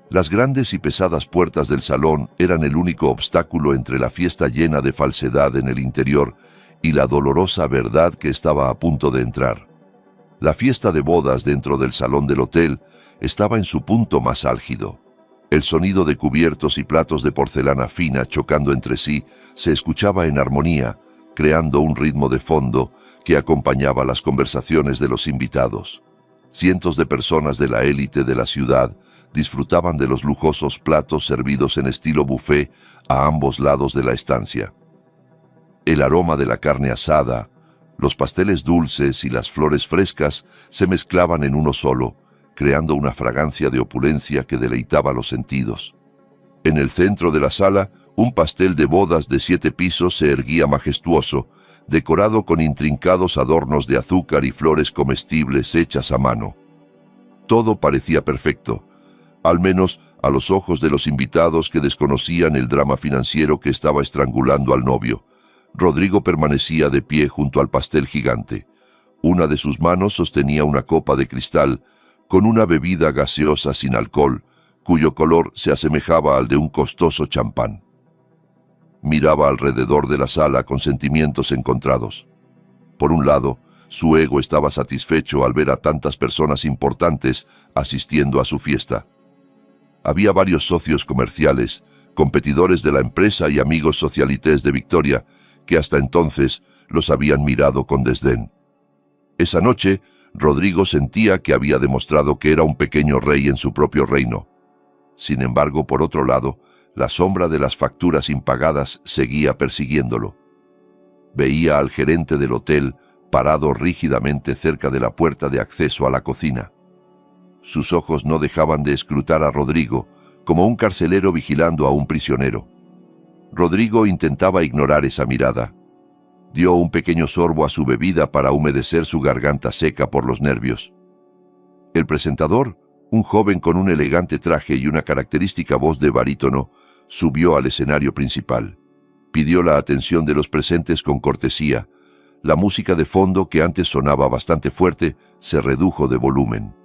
Las grandes y pesadas puertas del salón eran el único obstáculo entre la fiesta llena de falsedad en el interior y la dolorosa verdad que estaba a punto de entrar. La fiesta de bodas dentro del salón del hotel estaba en su punto más álgido. El sonido de cubiertos y platos de porcelana fina chocando entre sí se escuchaba en armonía, creando un ritmo de fondo que acompañaba las conversaciones de los invitados. Cientos de personas de la élite de la ciudad disfrutaban de los lujosos platos servidos en estilo buffet a ambos lados de la estancia. El aroma de la carne asada, los pasteles dulces y las flores frescas se mezclaban en uno solo, creando una fragancia de opulencia que deleitaba los sentidos. En el centro de la sala, un pastel de bodas de 7 pisos se erguía majestuoso, decorado con intrincados adornos de azúcar y flores comestibles hechas a mano. Todo parecía perfecto, al menos a los ojos de los invitados que desconocían el drama financiero que estaba estrangulando al novio. Rodrigo permanecía de pie junto al pastel gigante. Una de sus manos sostenía una copa de cristal con una bebida gaseosa sin alcohol, cuyo color se asemejaba al de un costoso champán. Miraba alrededor de la sala con sentimientos encontrados. Por un lado, su ego estaba satisfecho al ver a tantas personas importantes asistiendo a su fiesta. Había varios socios comerciales, competidores de la empresa y amigos socialites de Victoria, que hasta entonces los habían mirado con desdén. Esa noche, Rodrigo sentía que había demostrado que era un pequeño rey en su propio reino. Sin embargo, por otro lado, la sombra de las facturas impagadas seguía persiguiéndolo. Veía al gerente del hotel parado rígidamente cerca de la puerta de acceso a la cocina. Sus ojos no dejaban de escrutar a Rodrigo, como un carcelero vigilando a un prisionero. Rodrigo intentaba ignorar esa mirada. Dio un pequeño sorbo a su bebida para humedecer su garganta seca por los nervios. El presentador, un joven con un elegante traje y una característica voz de barítono, subió al escenario principal. Pidió la atención de los presentes con cortesía. La música de fondo, que antes sonaba bastante fuerte, se redujo de volumen.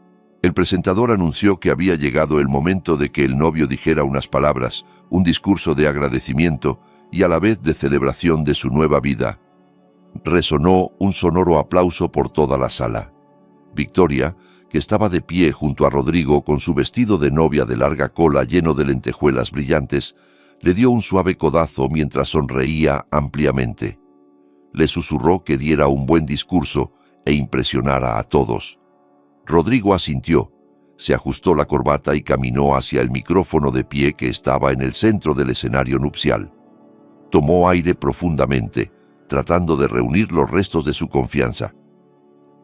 El presentador anunció que había llegado el momento de que el novio dijera unas palabras, un discurso de agradecimiento y a la vez de celebración de su nueva vida. Resonó un sonoro aplauso por toda la sala. Victoria, que estaba de pie junto a Rodrigo con su vestido de novia de larga cola lleno de lentejuelas brillantes, le dio un suave codazo mientras sonreía ampliamente. Le susurró que diera un buen discurso e impresionara a todos. Rodrigo asintió, se ajustó la corbata y caminó hacia el micrófono de pie que estaba en el centro del escenario nupcial. Tomó aire profundamente, tratando de reunir los restos de su confianza.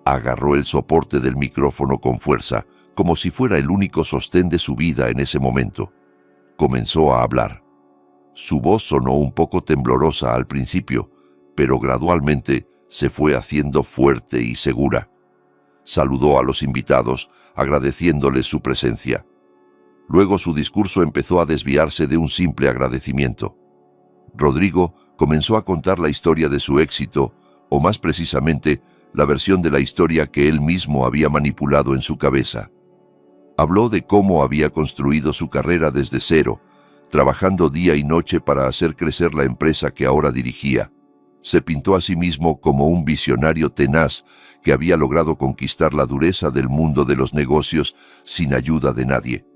Agarró el soporte del micrófono con fuerza, como si fuera el único sostén de su vida en ese momento. Comenzó a hablar. Su voz sonó un poco temblorosa al principio, pero gradualmente se fue haciendo fuerte y segura. Saludó a los invitados, agradeciéndoles su presencia. Luego su discurso empezó a desviarse de un simple agradecimiento. Rodrigo comenzó a contar la historia de su éxito, o más precisamente, la versión de la historia que él mismo había manipulado en su cabeza. Habló de cómo había construido su carrera desde cero, trabajando día y noche para hacer crecer la empresa que ahora dirigía. Se pintó a sí mismo como un visionario tenaz que había logrado conquistar la dureza del mundo de los negocios sin ayuda de nadie.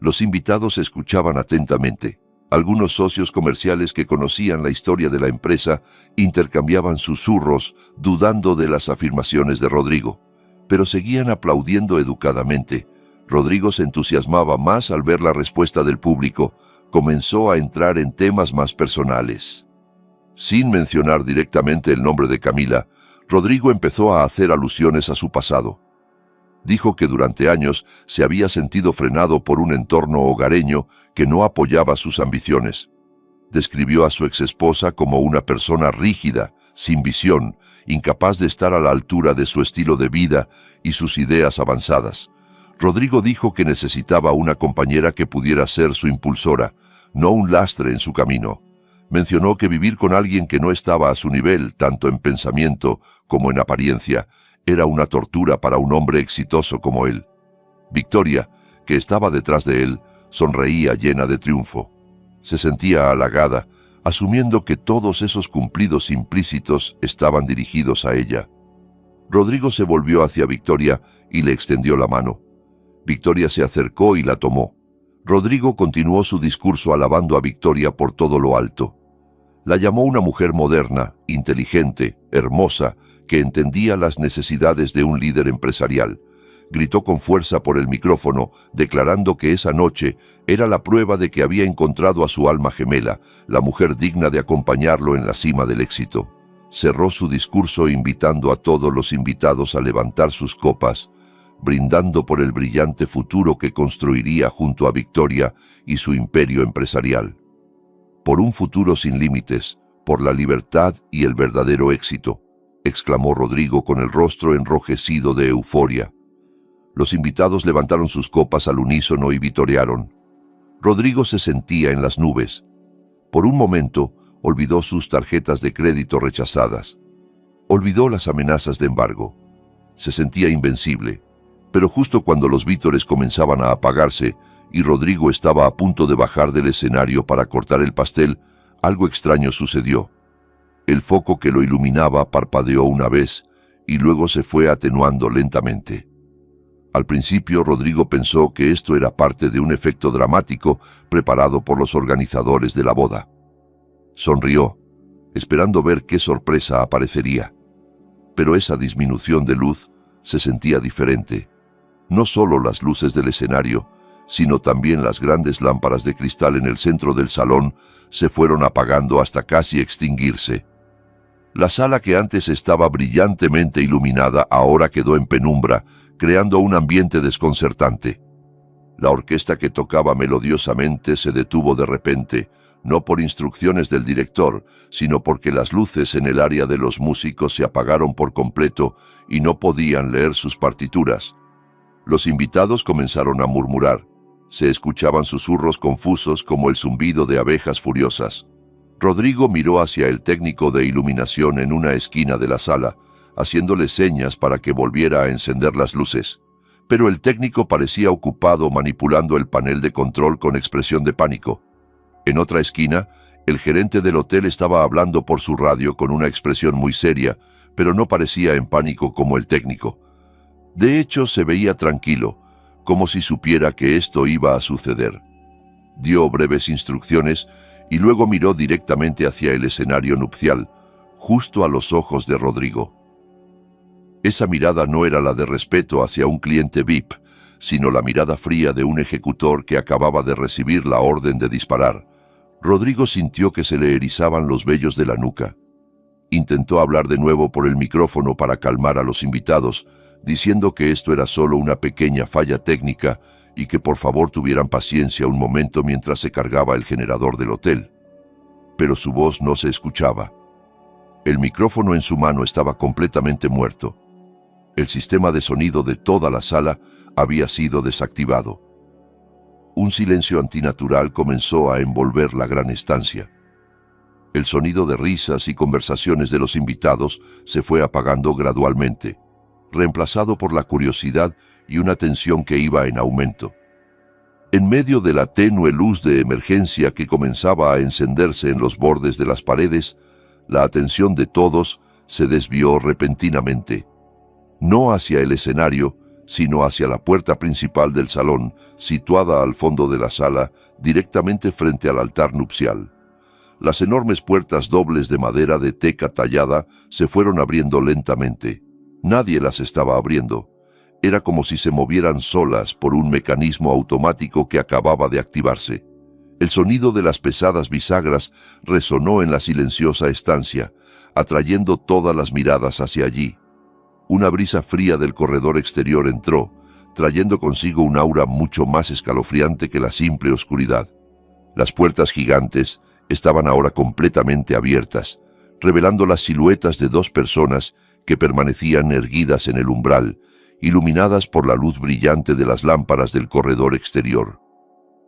Los invitados escuchaban atentamente. Algunos socios comerciales que conocían la historia de la empresa intercambiaban susurros, dudando de las afirmaciones de Rodrigo, pero seguían aplaudiendo educadamente. Rodrigo se entusiasmaba más al ver la respuesta del público. Comenzó a entrar en temas más personales. Sin mencionar directamente el nombre de Camila, Rodrigo empezó a hacer alusiones a su pasado. Dijo que durante años se había sentido frenado por un entorno hogareño que no apoyaba sus ambiciones. Describió a su exesposa como una persona rígida, sin visión, incapaz de estar a la altura de su estilo de vida y sus ideas avanzadas. Rodrigo dijo que necesitaba una compañera que pudiera ser su impulsora, no un lastre en su camino. Mencionó que vivir con alguien que no estaba a su nivel, tanto en pensamiento como en apariencia, era una tortura para un hombre exitoso como él. Victoria, que estaba detrás de él, sonreía llena de triunfo. Se sentía halagada, asumiendo que todos esos cumplidos implícitos estaban dirigidos a ella. Rodrigo se volvió hacia Victoria y le extendió la mano. Victoria se acercó y la tomó. Rodrigo continuó su discurso alabando a Victoria por todo lo alto. La llamó una mujer moderna, inteligente, hermosa, que entendía las necesidades de un líder empresarial. Gritó con fuerza por el micrófono, declarando que esa noche era la prueba de que había encontrado a su alma gemela, la mujer digna de acompañarlo en la cima del éxito. Cerró su discurso invitando a todos los invitados a levantar sus copas, brindando por el brillante futuro que construiría junto a Victoria y su imperio empresarial. Por un futuro sin límites, por la libertad y el verdadero éxito, exclamó Rodrigo con el rostro enrojecido de euforia. Los invitados levantaron sus copas al unísono y vitorearon. Rodrigo se sentía en las nubes. Por un momento, olvidó sus tarjetas de crédito rechazadas. Olvidó las amenazas de embargo. Se sentía invencible. Pero justo cuando los vítores comenzaban a apagarse y Rodrigo estaba a punto de bajar del escenario para cortar el pastel, algo extraño sucedió. El foco que lo iluminaba parpadeó una vez y luego se fue atenuando lentamente. Al principio, Rodrigo pensó que esto era parte de un efecto dramático preparado por los organizadores de la boda. Sonrió, esperando ver qué sorpresa aparecería. Pero esa disminución de luz se sentía diferente. No solo las luces del escenario, sino también las grandes lámparas de cristal en el centro del salón se fueron apagando hasta casi extinguirse. La sala que antes estaba brillantemente iluminada ahora quedó en penumbra, creando un ambiente desconcertante. La orquesta que tocaba melodiosamente se detuvo de repente, no por instrucciones del director, sino porque las luces en el área de los músicos se apagaron por completo y no podían leer sus partituras. Los invitados comenzaron a murmurar. Se escuchaban susurros confusos como el zumbido de abejas furiosas. Rodrigo miró hacia el técnico de iluminación en una esquina de la sala, haciéndole señas para que volviera a encender las luces. Pero el técnico parecía ocupado manipulando el panel de control con expresión de pánico. En otra esquina, el gerente del hotel estaba hablando por su radio con una expresión muy seria, pero no parecía en pánico como el técnico. De hecho, se veía tranquilo, como si supiera que esto iba a suceder. Dio breves instrucciones y luego miró directamente hacia el escenario nupcial, justo a los ojos de Rodrigo. Esa mirada no era la de respeto hacia un cliente VIP, sino la mirada fría de un ejecutor que acababa de recibir la orden de disparar. Rodrigo sintió que se le erizaban los vellos de la nuca. Intentó hablar de nuevo por el micrófono para calmar a los invitados, diciendo que esto era solo una pequeña falla técnica y que por favor tuvieran paciencia un momento mientras se cargaba el generador del hotel. Pero su voz no se escuchaba. El micrófono en su mano estaba completamente muerto. El sistema de sonido de toda la sala había sido desactivado. Un silencio antinatural comenzó a envolver la gran estancia. El sonido de risas y conversaciones de los invitados se fue apagando gradualmente, reemplazado por la curiosidad y una tensión que iba en aumento. En medio de la tenue luz de emergencia que comenzaba a encenderse en los bordes de las paredes, la atención de todos se desvió repentinamente, no hacia el escenario, sino hacia la puerta principal del salón, situada al fondo de la sala, directamente frente al altar nupcial. Las enormes puertas dobles de madera de teca tallada se fueron abriendo lentamente. Nadie las estaba abriendo. Era como si se movieran solas por un mecanismo automático que acababa de activarse. El sonido de las pesadas bisagras resonó en la silenciosa estancia, atrayendo todas las miradas hacia allí. Una brisa fría del corredor exterior entró, trayendo consigo un aura mucho más escalofriante que la simple oscuridad. Las puertas gigantes estaban ahora completamente abiertas, revelando las siluetas de dos personas que permanecían erguidas en el umbral, iluminadas por la luz brillante de las lámparas del corredor exterior.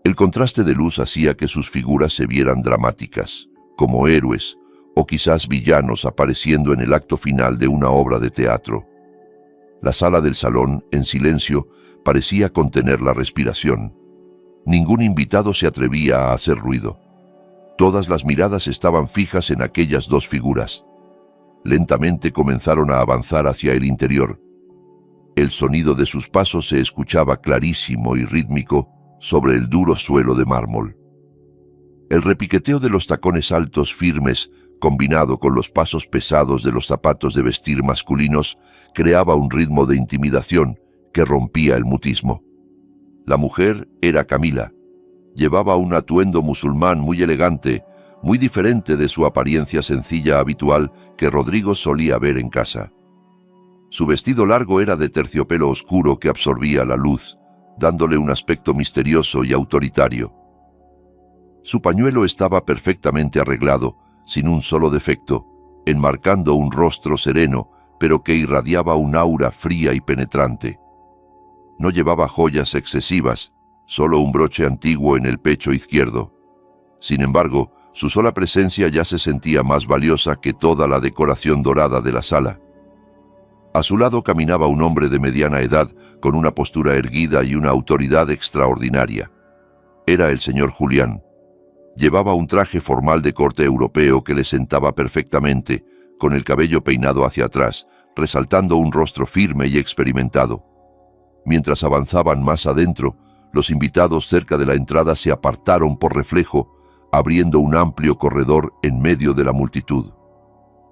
El contraste de luz hacía que sus figuras se vieran dramáticas, como héroes o quizás villanos apareciendo en el acto final de una obra de teatro. La sala del salón, en silencio, parecía contener la respiración. Ningún invitado se atrevía a hacer ruido. Todas las miradas estaban fijas en aquellas dos figuras. Lentamente comenzaron a avanzar hacia el interior. El sonido de sus pasos se escuchaba clarísimo y rítmico sobre el duro suelo de mármol. El repiqueteo de los tacones altos firmes, combinado con los pasos pesados de los zapatos de vestir masculinos, creaba un ritmo de intimidación que rompía el mutismo. La mujer era Camila. Llevaba un atuendo musulmán muy elegante, muy diferente de su apariencia sencilla habitual que Rodrigo solía ver en casa. Su vestido largo era de terciopelo oscuro que absorbía la luz, dándole un aspecto misterioso y autoritario. Su pañuelo estaba perfectamente arreglado, sin un solo defecto, enmarcando un rostro sereno, pero que irradiaba un aura fría y penetrante. No llevaba joyas excesivas, solo un broche antiguo en el pecho izquierdo. Sin embargo, su sola presencia ya se sentía más valiosa que toda la decoración dorada de la sala. A su lado caminaba un hombre de mediana edad, con una postura erguida y una autoridad extraordinaria. Era el señor Julián. Llevaba un traje formal de corte europeo que le sentaba perfectamente, con el cabello peinado hacia atrás, resaltando un rostro firme y experimentado. Mientras avanzaban más adentro, los invitados cerca de la entrada se apartaron por reflejo, abriendo un amplio corredor en medio de la multitud.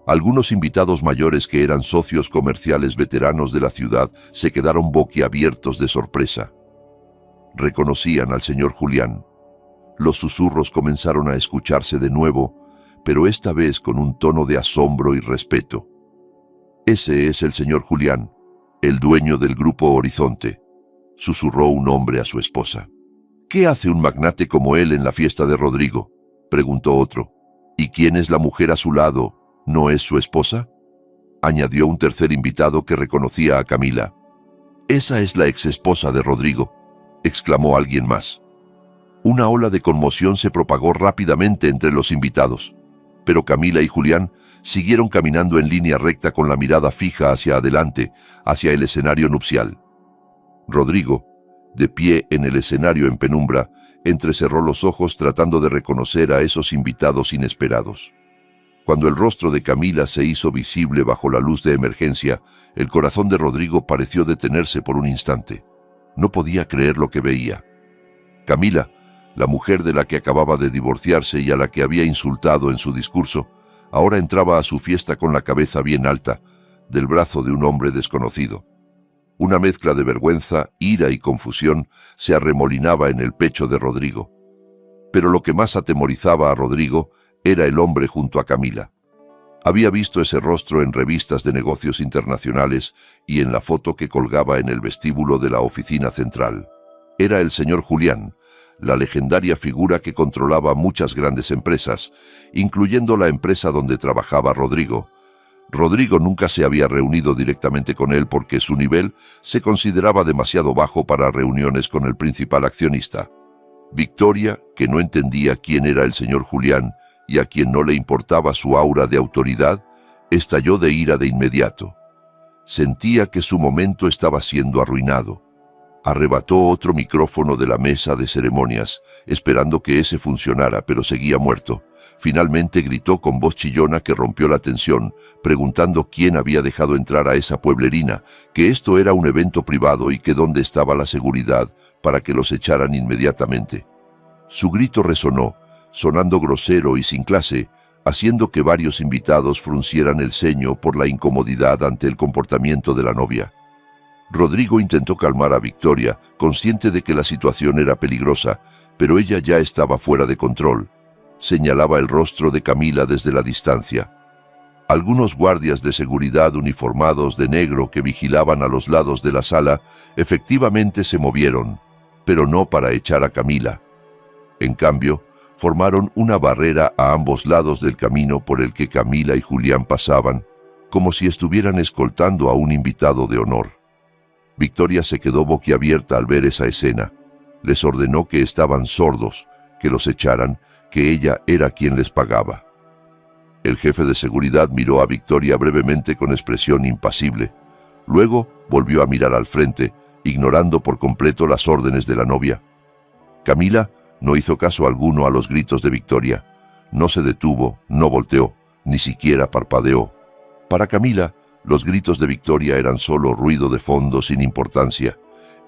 Algunos invitados mayores que eran socios comerciales veteranos de la ciudad se quedaron boquiabiertos de sorpresa. Reconocían al señor Julián. Los susurros comenzaron a escucharse de nuevo, pero esta vez con un tono de asombro y respeto. «Ese es el señor Julián, el dueño del Grupo Horizonte», susurró un hombre a su esposa. «¿Qué hace un magnate como él en la fiesta de Rodrigo?», preguntó otro. «¿Y quién es la mujer a su lado? ¿No es su esposa?», añadió un tercer invitado que reconocía a Camila. «Esa es la exesposa de Rodrigo», exclamó alguien más. Una ola de conmoción se propagó rápidamente entre los invitados, pero Camila y Julián siguieron caminando en línea recta con la mirada fija hacia adelante, hacia el escenario nupcial. Rodrigo, de pie en el escenario en penumbra, entrecerró los ojos tratando de reconocer a esos invitados inesperados. Cuando el rostro de Camila se hizo visible bajo la luz de emergencia, el corazón de Rodrigo pareció detenerse por un instante. No podía creer lo que veía. Camila, la mujer de la que acababa de divorciarse y a la que había insultado en su discurso, ahora entraba a su fiesta con la cabeza bien alta, del brazo de un hombre desconocido. Una mezcla de vergüenza, ira y confusión se arremolinaba en el pecho de Rodrigo. Pero lo que más atemorizaba a Rodrigo era el hombre junto a Camila. Había visto ese rostro en revistas de negocios internacionales y en la foto que colgaba en el vestíbulo de la oficina central. Era el señor Julián, la legendaria figura que controlaba muchas grandes empresas, incluyendo la empresa donde trabajaba Rodrigo. Rodrigo nunca se había reunido directamente con él porque su nivel se consideraba demasiado bajo para reuniones con el principal accionista. Victoria, que no entendía quién era el señor Julián y a quien no le importaba su aura de autoridad, estalló de ira de inmediato. Sentía que su momento estaba siendo arruinado. Arrebató otro micrófono de la mesa de ceremonias, esperando que ese funcionara, pero seguía muerto. Finalmente gritó con voz chillona que rompió la tensión, preguntando quién había dejado entrar a esa pueblerina, que esto era un evento privado y que dónde estaba la seguridad para que los echaran inmediatamente. Su grito resonó, sonando grosero y sin clase, haciendo que varios invitados fruncieran el ceño por la incomodidad ante el comportamiento de la novia. Rodrigo intentó calmar a Victoria, consciente de que la situación era peligrosa, pero ella ya estaba fuera de control. Señalaba el rostro de Camila desde la distancia. Algunos guardias de seguridad uniformados de negro que vigilaban a los lados de la sala efectivamente se movieron, pero no para echar a Camila. En cambio, formaron una barrera a ambos lados del camino por el que Camila y Julián pasaban, como si estuvieran escoltando a un invitado de honor. Victoria se quedó boquiabierta al ver esa escena. Les ordenó que estaban sordos, que los echaran, que ella era quien les pagaba. El jefe de seguridad miró a Victoria brevemente con expresión impasible. Luego volvió a mirar al frente, ignorando por completo las órdenes de la novia. Camila no hizo caso alguno a los gritos de Victoria. No se detuvo, no volteó, ni siquiera parpadeó. Para Camila, los gritos de Victoria eran solo ruido de fondo sin importancia.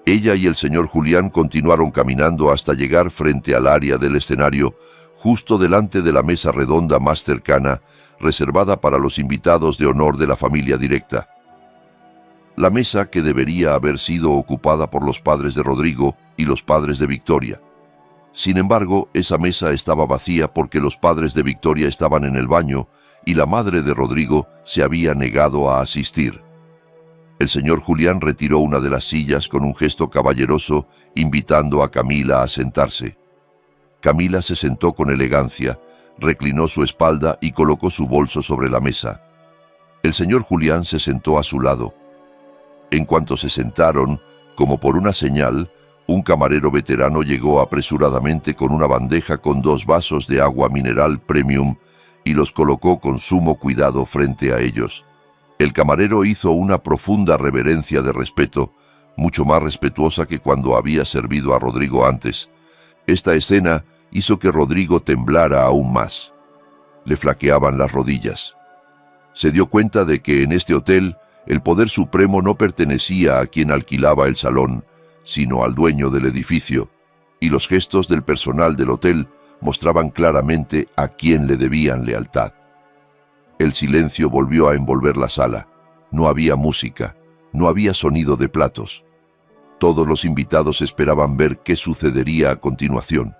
Ella y el señor Julián continuaron caminando hasta llegar frente al área del escenario, justo delante de la mesa redonda más cercana, reservada para los invitados de honor de la familia directa. La mesa que debería haber sido ocupada por los padres de Rodrigo y los padres de Victoria. Sin embargo, esa mesa estaba vacía porque los padres de Victoria estaban en el baño y la madre de Rodrigo se había negado a asistir. El señor Julián retiró una de las sillas con un gesto caballeroso, invitando a Camila a sentarse. Camila se sentó con elegancia, reclinó su espalda y colocó su bolso sobre la mesa. El señor Julián se sentó a su lado. En cuanto se sentaron, como por una señal, un camarero veterano llegó apresuradamente con una bandeja con 2 vasos de agua mineral premium y los colocó con sumo cuidado frente a ellos. El camarero hizo una profunda reverencia de respeto, mucho más respetuosa que cuando había servido a Rodrigo antes. Esta escena hizo que Rodrigo temblara aún más. Le flaqueaban las rodillas. Se dio cuenta de que en este hotel el poder supremo no pertenecía a quien alquilaba el salón, sino al dueño del edificio, y los gestos del personal del hotel mostraban claramente a quién le debían lealtad. El silencio volvió a envolver la sala. No había música, no había sonido de platos. Todos los invitados esperaban ver qué sucedería a continuación.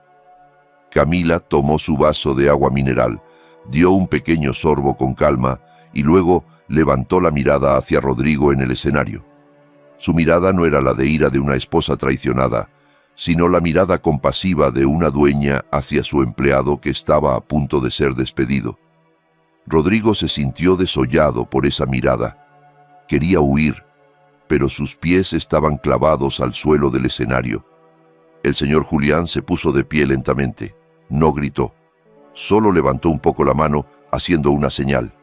Camila tomó su vaso de agua mineral, dio un pequeño sorbo con calma y luego levantó la mirada hacia Rodrigo en el escenario. Su mirada no era la de ira de una esposa traicionada, sino la mirada compasiva de una dueña hacia su empleado que estaba a punto de ser despedido. Rodrigo se sintió desollado por esa mirada. Quería huir, pero sus pies estaban clavados al suelo del escenario. El señor Julián se puso de pie lentamente. No gritó. Solo levantó un poco la mano, haciendo una señal.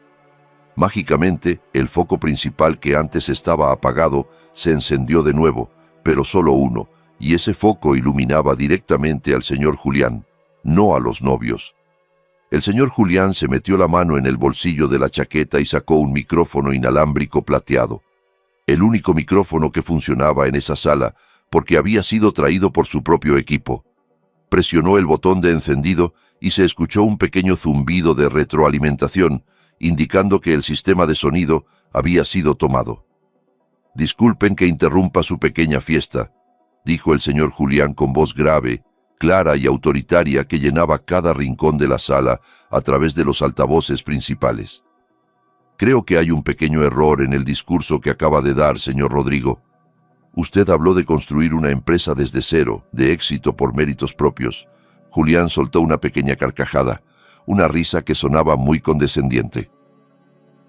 Mágicamente, el foco principal que antes estaba apagado se encendió de nuevo, pero solo uno, y ese foco iluminaba directamente al señor Julián, no a los novios. El señor Julián se metió la mano en el bolsillo de la chaqueta y sacó un micrófono inalámbrico plateado. El único micrófono que funcionaba en esa sala, porque había sido traído por su propio equipo. Presionó el botón de encendido y se escuchó un pequeño zumbido de retroalimentación, indicando que el sistema de sonido había sido tomado. «Disculpen que interrumpa su pequeña fiesta», dijo el señor Julián con voz grave, clara y autoritaria que llenaba cada rincón de la sala a través de los altavoces principales. «Creo que hay un pequeño error en el discurso que acaba de dar, señor Rodrigo. Usted habló de construir una empresa desde cero, de éxito por méritos propios». Julián soltó una pequeña carcajada, una risa que sonaba muy condescendiente.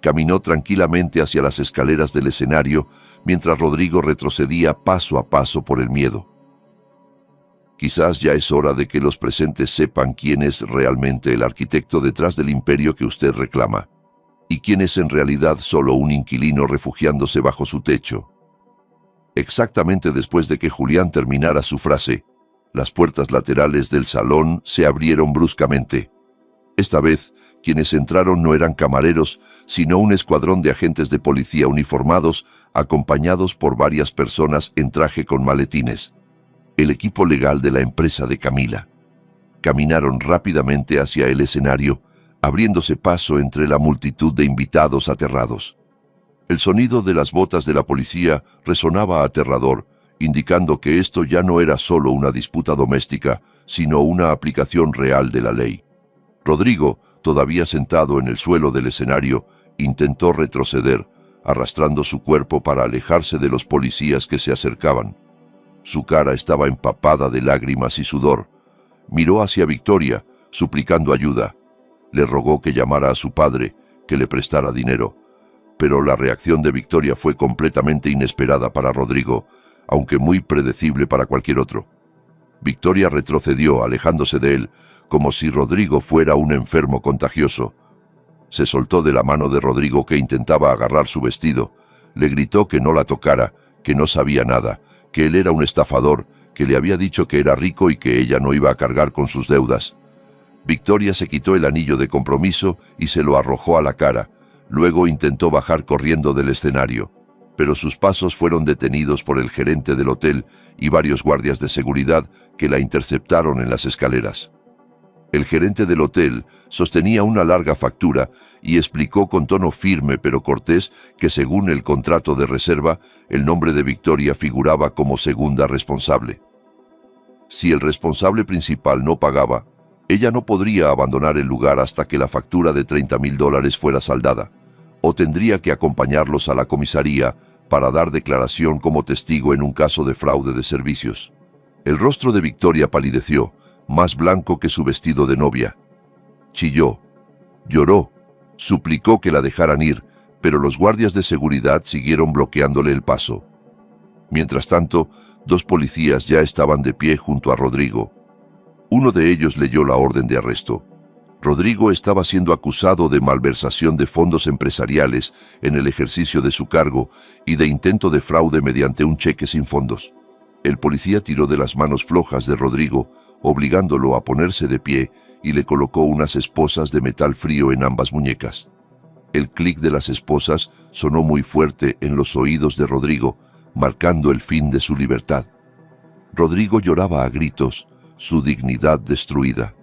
Caminó tranquilamente hacia las escaleras del escenario, mientras Rodrigo retrocedía paso a paso por el miedo. Quizás ya es hora de que los presentes sepan quién es realmente el arquitecto detrás del imperio que usted reclama, y quién es en realidad solo un inquilino refugiándose bajo su techo. Exactamente después de que Julián terminara su frase, las puertas laterales del salón se abrieron bruscamente. Esta vez, quienes entraron no eran camareros, sino un escuadrón de agentes de policía uniformados, acompañados por varias personas en traje con maletines. El equipo legal de la empresa de Camila. Caminaron rápidamente hacia el escenario, abriéndose paso entre la multitud de invitados aterrados. El sonido de las botas de la policía resonaba aterrador, indicando que esto ya no era solo una disputa doméstica, sino una aplicación real de la ley. Rodrigo, todavía sentado en el suelo del escenario, intentó retroceder, arrastrando su cuerpo para alejarse de los policías que se acercaban. Su cara estaba empapada de lágrimas y sudor. Miró hacia Victoria, suplicando ayuda. Le rogó que llamara a su padre, que le prestara dinero. Pero la reacción de Victoria fue completamente inesperada para Rodrigo, aunque muy predecible para cualquier otro. Victoria retrocedió, alejándose de él, como si Rodrigo fuera un enfermo contagioso. Se soltó de la mano de Rodrigo, que intentaba agarrar su vestido. Le gritó que no la tocara, que no sabía nada, que él era un estafador, que le había dicho que era rico y que ella no iba a cargar con sus deudas. Victoria se quitó el anillo de compromiso y se lo arrojó a la cara. Luego intentó bajar corriendo del escenario, pero sus pasos fueron detenidos por el gerente del hotel y varios guardias de seguridad que la interceptaron en las escaleras. El gerente del hotel sostenía una larga factura y explicó con tono firme pero cortés que según el contrato de reserva, el nombre de Victoria figuraba como segunda responsable. Si el responsable principal no pagaba, ella no podría abandonar el lugar hasta que la factura de $30,000 fuera saldada, o tendría que acompañarlos a la comisaría para dar declaración como testigo en un caso de fraude de servicios. El rostro de Victoria palideció, más blanco que su vestido de novia. Chilló, lloró, suplicó que la dejaran ir, pero los guardias de seguridad siguieron bloqueándole el paso. Mientras tanto, 2 policías ya estaban de pie junto a Rodrigo. Uno de ellos leyó la orden de arresto. Rodrigo estaba siendo acusado de malversación de fondos empresariales en el ejercicio de su cargo y de intento de fraude mediante un cheque sin fondos. El policía tiró de las manos flojas de Rodrigo, obligándolo a ponerse de pie, y le colocó unas esposas de metal frío en ambas muñecas. El clic de las esposas sonó muy fuerte en los oídos de Rodrigo, marcando el fin de su libertad. Rodrigo lloraba a gritos, su dignidad destruida.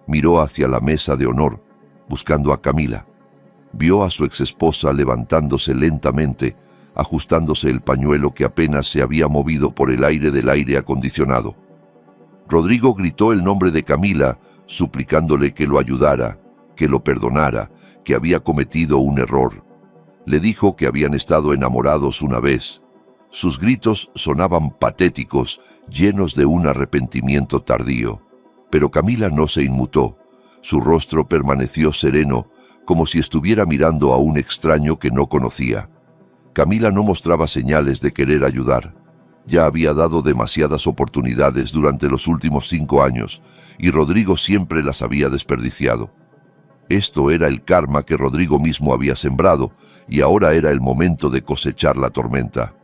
Miró hacia la mesa de honor, buscando a Camila. Vio a su exesposa levantándose lentamente, ajustándose el pañuelo que apenas se había movido por el aire del aire acondicionado. Rodrigo gritó el nombre de Camila, suplicándole que lo ayudara, que lo perdonara, que había cometido un error. Le dijo que habían estado enamorados una vez. Sus gritos sonaban patéticos, llenos de un arrepentimiento tardío. Pero Camila no se inmutó. Su rostro permaneció sereno, como si estuviera mirando a un extraño que no conocía. Camila no mostraba señales de querer ayudar. Ya había dado demasiadas oportunidades durante los últimos 5 años, y Rodrigo siempre las había desperdiciado. Esto era el karma que Rodrigo mismo había sembrado, y ahora era el momento de cosechar la tormenta.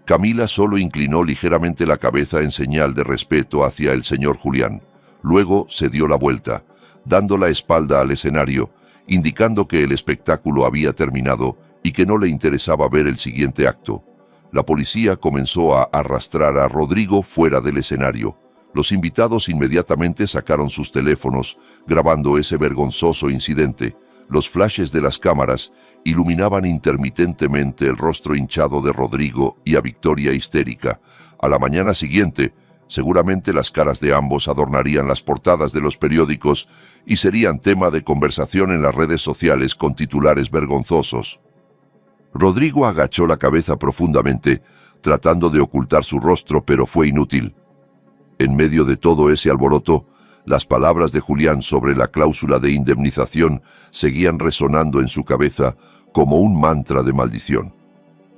Camila solo inclinó ligeramente la cabeza en señal de respeto hacia el señor Julián. Luego se dio la vuelta, dando la espalda al escenario, indicando que el espectáculo había terminado y que no le interesaba ver el siguiente acto. La policía comenzó a arrastrar a Rodrigo fuera del escenario. Los invitados inmediatamente sacaron sus teléfonos, grabando ese vergonzoso incidente. Los flashes de las cámaras iluminaban intermitentemente el rostro hinchado de Rodrigo y a Victoria histérica. A la mañana siguiente, seguramente las caras de ambos adornarían las portadas de los periódicos y serían tema de conversación en las redes sociales con titulares vergonzosos. Rodrigo agachó la cabeza profundamente, tratando de ocultar su rostro, pero fue inútil. En medio de todo ese alboroto, las palabras de Julián sobre la cláusula de indemnización seguían resonando en su cabeza como un mantra de maldición.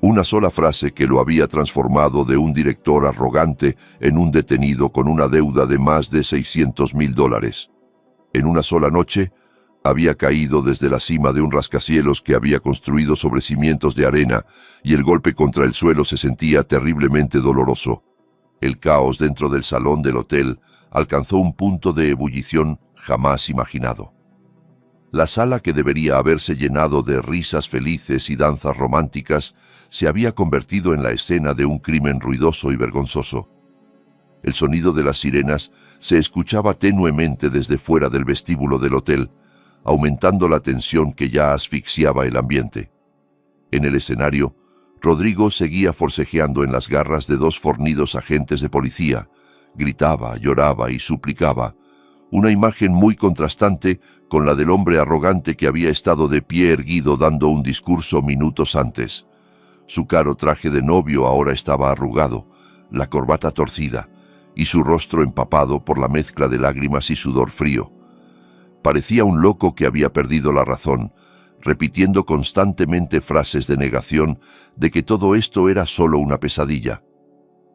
Una sola frase que lo había transformado de un director arrogante en un detenido con una deuda de más de $600,000. En una sola noche, había caído desde la cima de un rascacielos que había construido sobre cimientos de arena, y el golpe contra el suelo se sentía terriblemente doloroso. El caos dentro del salón del hotel alcanzó un punto de ebullición jamás imaginado. La sala, que debería haberse llenado de risas felices y danzas románticas, se había convertido en la escena de un crimen ruidoso y vergonzoso. El sonido de las sirenas se escuchaba tenuemente desde fuera del vestíbulo del hotel, aumentando la tensión que ya asfixiaba el ambiente. En el escenario, Rodrigo seguía forcejeando en las garras de 2 fornidos agentes de policía. Gritaba, lloraba y suplicaba, una imagen muy contrastante con la del hombre arrogante que había estado de pie erguido dando un discurso minutos antes. Su caro traje de novio ahora estaba arrugado, la corbata torcida, y su rostro empapado por la mezcla de lágrimas y sudor frío. Parecía un loco que había perdido la razón, repitiendo constantemente frases de negación de que todo esto era solo una pesadilla.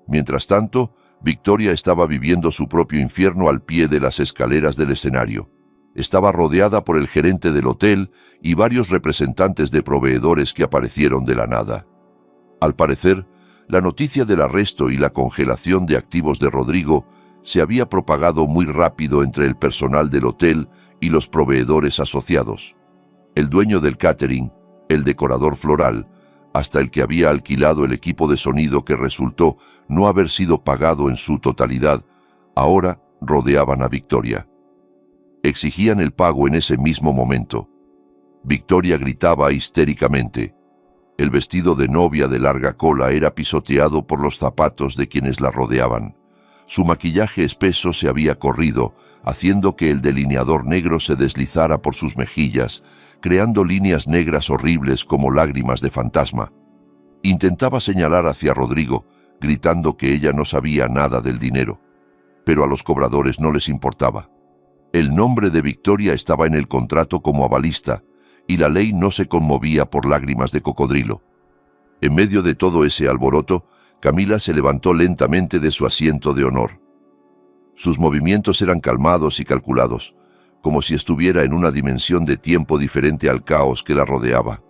Mientras tanto, Victoria estaba viviendo su propio infierno al pie de las escaleras del escenario. Estaba rodeada por el gerente del hotel y varios representantes de proveedores que aparecieron de la nada. Al parecer, la noticia del arresto y la congelación de activos de Rodrigo se había propagado muy rápido entre el personal del hotel y los proveedores asociados. El dueño del catering, el decorador floral, hasta el que había alquilado el equipo de sonido que resultó no haber sido pagado en su totalidad, ahora rodeaban a Victoria. Exigían el pago en ese mismo momento. Victoria gritaba histéricamente. El vestido de novia de larga cola era pisoteado por los zapatos de quienes la rodeaban. Su maquillaje espeso se había corrido, haciendo que el delineador negro se deslizara por sus mejillas, creando líneas negras horribles como lágrimas de fantasma. Intentaba señalar hacia Rodrigo, gritando que ella no sabía nada del dinero. Pero a los cobradores no les importaba. El nombre de Victoria estaba en el contrato como avalista, y la ley no se conmovía por lágrimas de cocodrilo. En medio de todo ese alboroto, Camila se levantó lentamente de su asiento de honor. Sus movimientos eran calmados y calculados, como si estuviera en una dimensión de tiempo diferente al caos que la rodeaba.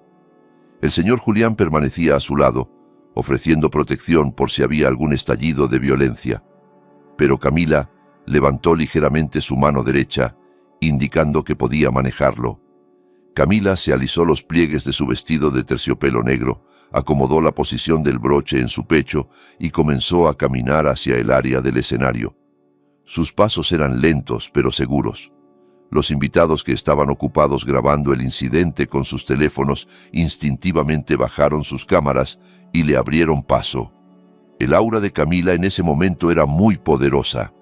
El señor Julián permanecía a su lado, ofreciendo protección por si había algún estallido de violencia. Pero Camila levantó ligeramente su mano derecha, indicando que podía manejarlo. Camila se alisó los pliegues de su vestido de terciopelo negro, acomodó la posición del broche en su pecho y comenzó a caminar hacia el área del escenario. Sus pasos eran lentos pero seguros. Los invitados que estaban ocupados grabando el incidente con sus teléfonos instintivamente bajaron sus cámaras y le abrieron paso. El aura de Camila en ese momento era muy poderosa,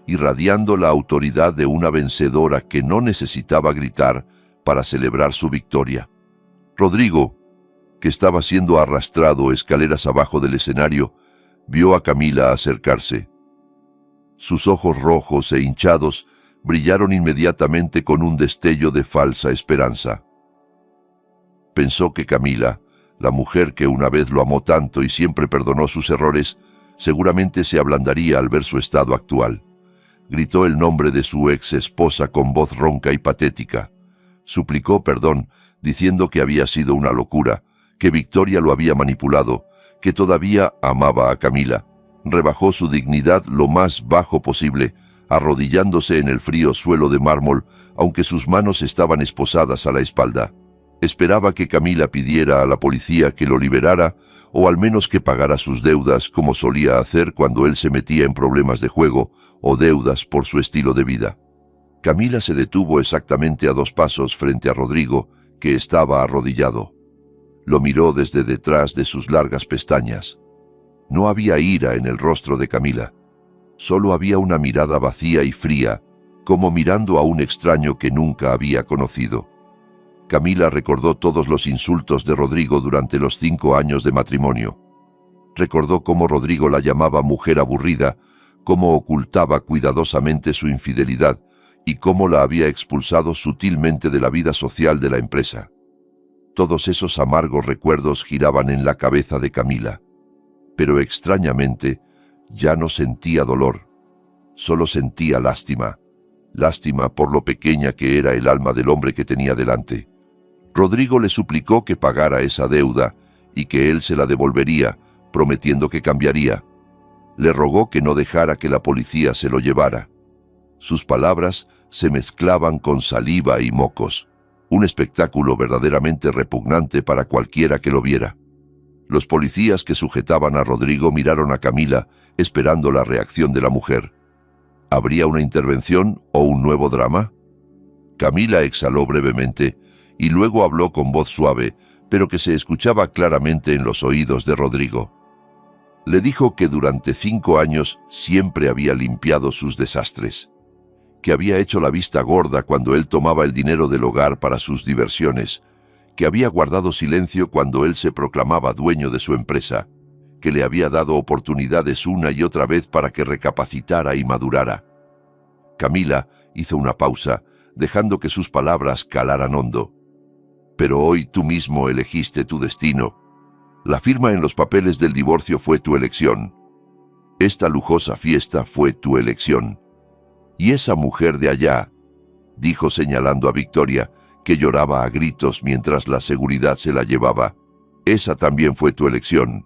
irradiando la autoridad de una vencedora que no necesitaba gritar para celebrar su victoria. Rodrigo, que estaba siendo arrastrado escaleras abajo del escenario, vio a Camila acercarse. Sus ojos rojos e hinchados brillaron inmediatamente con un destello de falsa esperanza. Pensó que Camila, la mujer que una vez lo amó tanto y siempre perdonó sus errores, seguramente se ablandaría al ver su estado actual. Gritó el nombre de su ex esposa con voz ronca y patética. Suplicó perdón, diciendo que había sido una locura, que Victoria lo había manipulado, que todavía amaba a Camila. Rebajó su dignidad lo más bajo posible, arrodillándose en el frío suelo de mármol, aunque sus manos estaban esposadas a la espalda. Esperaba que Camila pidiera a la policía que lo liberara, o al menos que pagara sus deudas, como solía hacer cuando él se metía en problemas de juego o deudas por su estilo de vida. Camila se detuvo exactamente a 2 pasos frente a Rodrigo, que estaba arrodillado. Lo miró desde detrás de sus largas pestañas. No había ira en el rostro de Camila. Solo había una mirada vacía y fría, como mirando a un extraño que nunca había conocido. Camila recordó todos los insultos de Rodrigo durante los 5 años de matrimonio. Recordó cómo Rodrigo la llamaba mujer aburrida, cómo ocultaba cuidadosamente su infidelidad y cómo la había expulsado sutilmente de la vida social de la empresa. Todos esos amargos recuerdos giraban en la cabeza de Camila. Pero extrañamente, ya no sentía dolor. Solo sentía lástima. Lástima por lo pequeña que era el alma del hombre que tenía delante. Rodrigo le suplicó que pagara esa deuda y que él se la devolvería, prometiendo que cambiaría. Le rogó que no dejara que la policía se lo llevara. Sus palabras se mezclaban con saliva y mocos, un espectáculo verdaderamente repugnante para cualquiera que lo viera. Los policías que sujetaban a Rodrigo miraron a Camila, esperando la reacción de la mujer. ¿Habría una intervención o un nuevo drama? Camila exhaló brevemente y luego habló con voz suave, pero que se escuchaba claramente en los oídos de Rodrigo. Le dijo que durante 5 años siempre había limpiado sus desastres, que había hecho la vista gorda cuando él tomaba el dinero del hogar para sus diversiones, que había guardado silencio cuando él se proclamaba dueño de su empresa, que le había dado oportunidades una y otra vez para que recapacitara y madurara. Camila hizo una pausa, dejando que sus palabras calaran hondo. Pero hoy tú mismo elegiste tu destino. La firma en los papeles del divorcio fue tu elección. Esta lujosa fiesta fue tu elección. Y esa mujer de allá, dijo señalando a Victoria, que lloraba a gritos mientras la seguridad se la llevaba, esa también fue tu elección.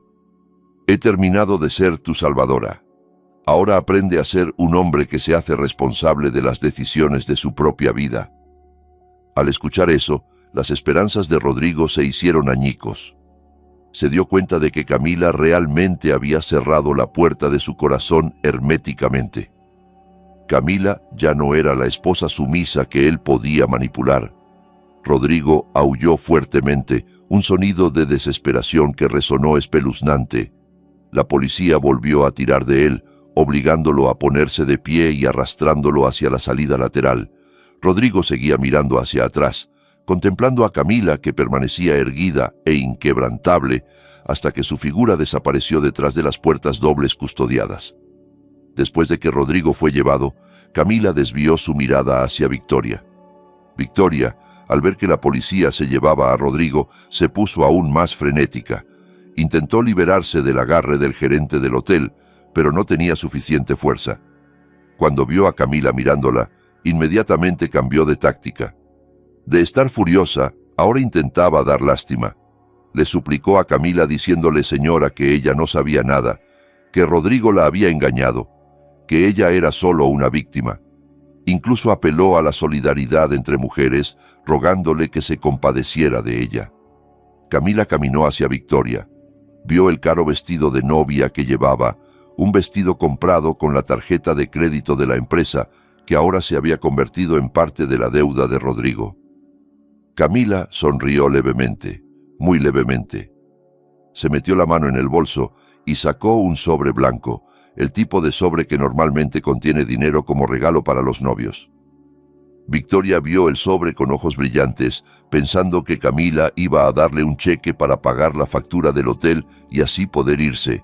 He terminado de ser tu salvadora. Ahora aprende a ser un hombre que se hace responsable de las decisiones de su propia vida. Al escuchar eso, las esperanzas de Rodrigo se hicieron añicos. Se dio cuenta de que Camila realmente había cerrado la puerta de su corazón herméticamente. Camila ya no era la esposa sumisa que él podía manipular. Rodrigo aulló fuertemente, un sonido de desesperación que resonó espeluznante. La policía volvió a tirar de él, obligándolo a ponerse de pie y arrastrándolo hacia la salida lateral. Rodrigo seguía mirando hacia atrás, contemplando a Camila, que permanecía erguida e inquebrantable hasta que su figura desapareció detrás de las puertas dobles custodiadas. Después de que Rodrigo fue llevado, Camila desvió su mirada hacia Victoria. Victoria, al ver que la policía se llevaba a Rodrigo, se puso aún más frenética. Intentó liberarse del agarre del gerente del hotel, pero no tenía suficiente fuerza. Cuando vio a Camila mirándola, inmediatamente cambió de táctica. De estar furiosa, ahora intentaba dar lástima. Le suplicó a Camila diciéndole señora que ella no sabía nada, que Rodrigo la había engañado, que ella era solo una víctima. Incluso apeló a la solidaridad entre mujeres, rogándole que se compadeciera de ella. Camila caminó hacia Victoria. Vio el caro vestido de novia que llevaba, un vestido comprado con la tarjeta de crédito de la empresa, que ahora se había convertido en parte de la deuda de Rodrigo. Camila sonrió levemente, muy levemente. Se metió la mano en el bolso y sacó un sobre blanco, el tipo de sobre que normalmente contiene dinero como regalo para los novios. Victoria vio el sobre con ojos brillantes, pensando que Camila iba a darle un cheque para pagar la factura del hotel y así poder irse.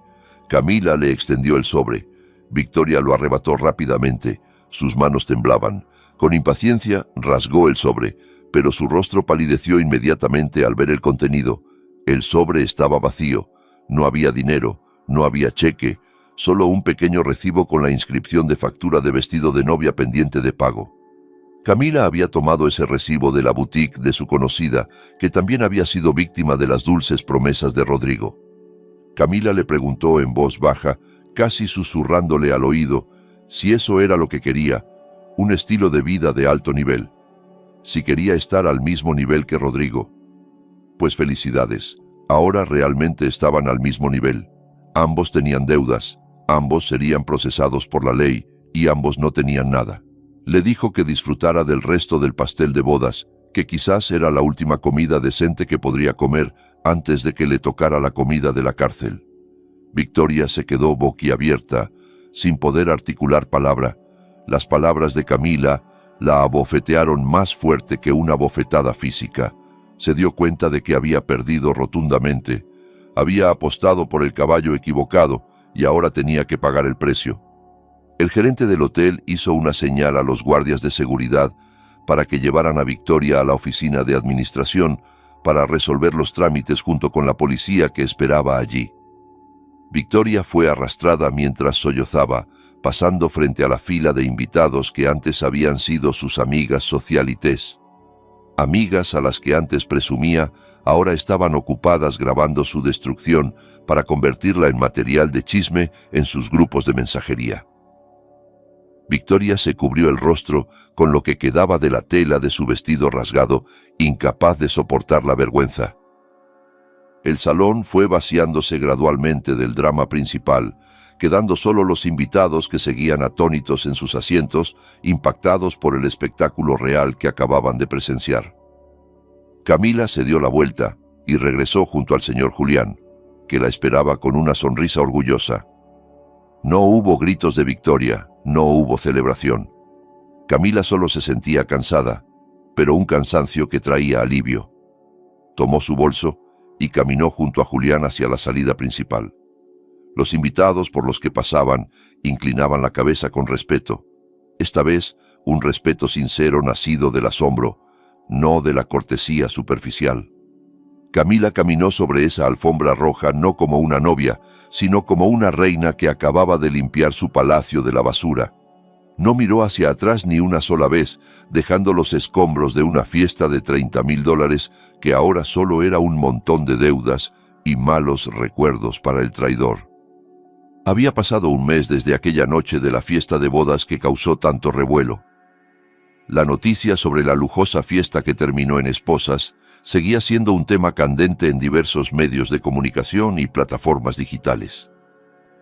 Camila le extendió el sobre. Victoria lo arrebató rápidamente. Sus manos temblaban. Con impaciencia rasgó el sobre, pero su rostro palideció inmediatamente al ver el contenido. El sobre estaba vacío. No había dinero, no había cheque, solo un pequeño recibo con la inscripción de factura de vestido de novia pendiente de pago. Camila había tomado ese recibo de la boutique de su conocida, que también había sido víctima de las dulces promesas de Rodrigo. Camila le preguntó en voz baja, casi susurrándole al oído, si eso era lo que quería, un estilo de vida de alto nivel. Si quería estar al mismo nivel que Rodrigo. Pues felicidades, ahora realmente estaban al mismo nivel. Ambos tenían deudas, ambos serían procesados por la ley y ambos no tenían nada. Le dijo que disfrutara del resto del pastel de bodas, que quizás era la última comida decente que podría comer antes de que le tocara la comida de la cárcel. Victoria se quedó boquiabierta, sin poder articular palabra. Las palabras de Camila la abofetearon más fuerte que una bofetada física. Se dio cuenta de que había perdido rotundamente. Había apostado por el caballo equivocado y ahora tenía que pagar el precio. El gerente del hotel hizo una señal a los guardias de seguridad para que llevaran a Victoria a la oficina de administración para resolver los trámites junto con la policía que esperaba allí. Victoria fue arrastrada mientras sollozaba, pasando frente a la fila de invitados que antes habían sido sus amigas socialites. Amigas a las que antes presumía, ahora estaban ocupadas grabando su destrucción para convertirla en material de chisme en sus grupos de mensajería. Victoria se cubrió el rostro con lo que quedaba de la tela de su vestido rasgado, incapaz de soportar la vergüenza. El salón fue vaciándose gradualmente del drama principal, quedando solo los invitados que seguían atónitos en sus asientos, impactados por el espectáculo real que acababan de presenciar. Camila se dio la vuelta y regresó junto al señor Julián, que la esperaba con una sonrisa orgullosa. No hubo gritos de victoria, no hubo celebración. Camila solo se sentía cansada, pero un cansancio que traía alivio. Tomó su bolso y caminó junto a Julián hacia la salida principal. Los invitados por los que pasaban inclinaban la cabeza con respeto. Esta vez, un respeto sincero nacido del asombro, no de la cortesía superficial. Camila caminó sobre esa alfombra roja no como una novia, sino como una reina que acababa de limpiar su palacio de la basura. No miró hacia atrás ni una sola vez, dejando los escombros de una fiesta de $30,000 que ahora solo era un montón de deudas y malos recuerdos para el traidor. Había pasado un mes desde aquella noche de la fiesta de bodas que causó tanto revuelo. La noticia sobre la lujosa fiesta que terminó en esposas seguía siendo un tema candente en diversos medios de comunicación y plataformas digitales.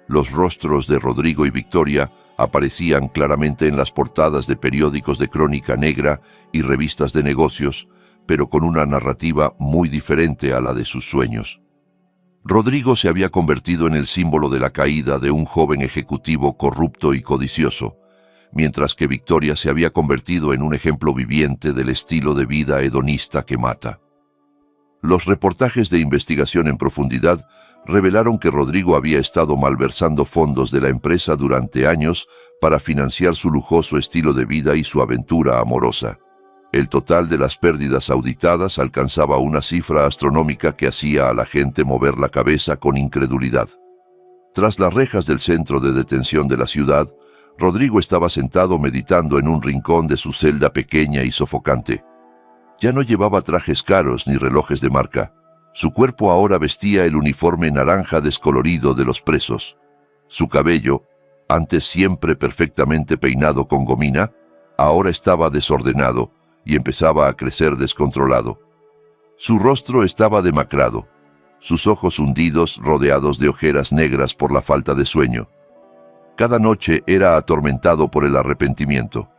Los rostros de Rodrigo y Victoria aparecían claramente en las portadas de periódicos de crónica negra y revistas de negocios, pero con una narrativa muy diferente a la de sus sueños. Rodrigo se había convertido en el símbolo de la caída de un joven ejecutivo corrupto y codicioso, mientras que Victoria se había convertido en un ejemplo viviente del estilo de vida hedonista que mata. Los reportajes de investigación en profundidad revelaron que Rodrigo había estado malversando fondos de la empresa durante años para financiar su lujoso estilo de vida y su aventura amorosa. El total de las pérdidas auditadas alcanzaba una cifra astronómica que hacía a la gente mover la cabeza con incredulidad. Tras las rejas del centro de detención de la ciudad, Rodrigo estaba sentado meditando en un rincón de su celda pequeña y sofocante. Ya no llevaba trajes caros ni relojes de marca. Su cuerpo ahora vestía el uniforme naranja descolorido de los presos. Su cabello, antes siempre perfectamente peinado con gomina, ahora estaba desordenado y empezaba a crecer descontrolado. Su rostro estaba demacrado, sus ojos hundidos rodeados de ojeras negras por la falta de sueño. Cada noche era atormentado por el arrepentimiento.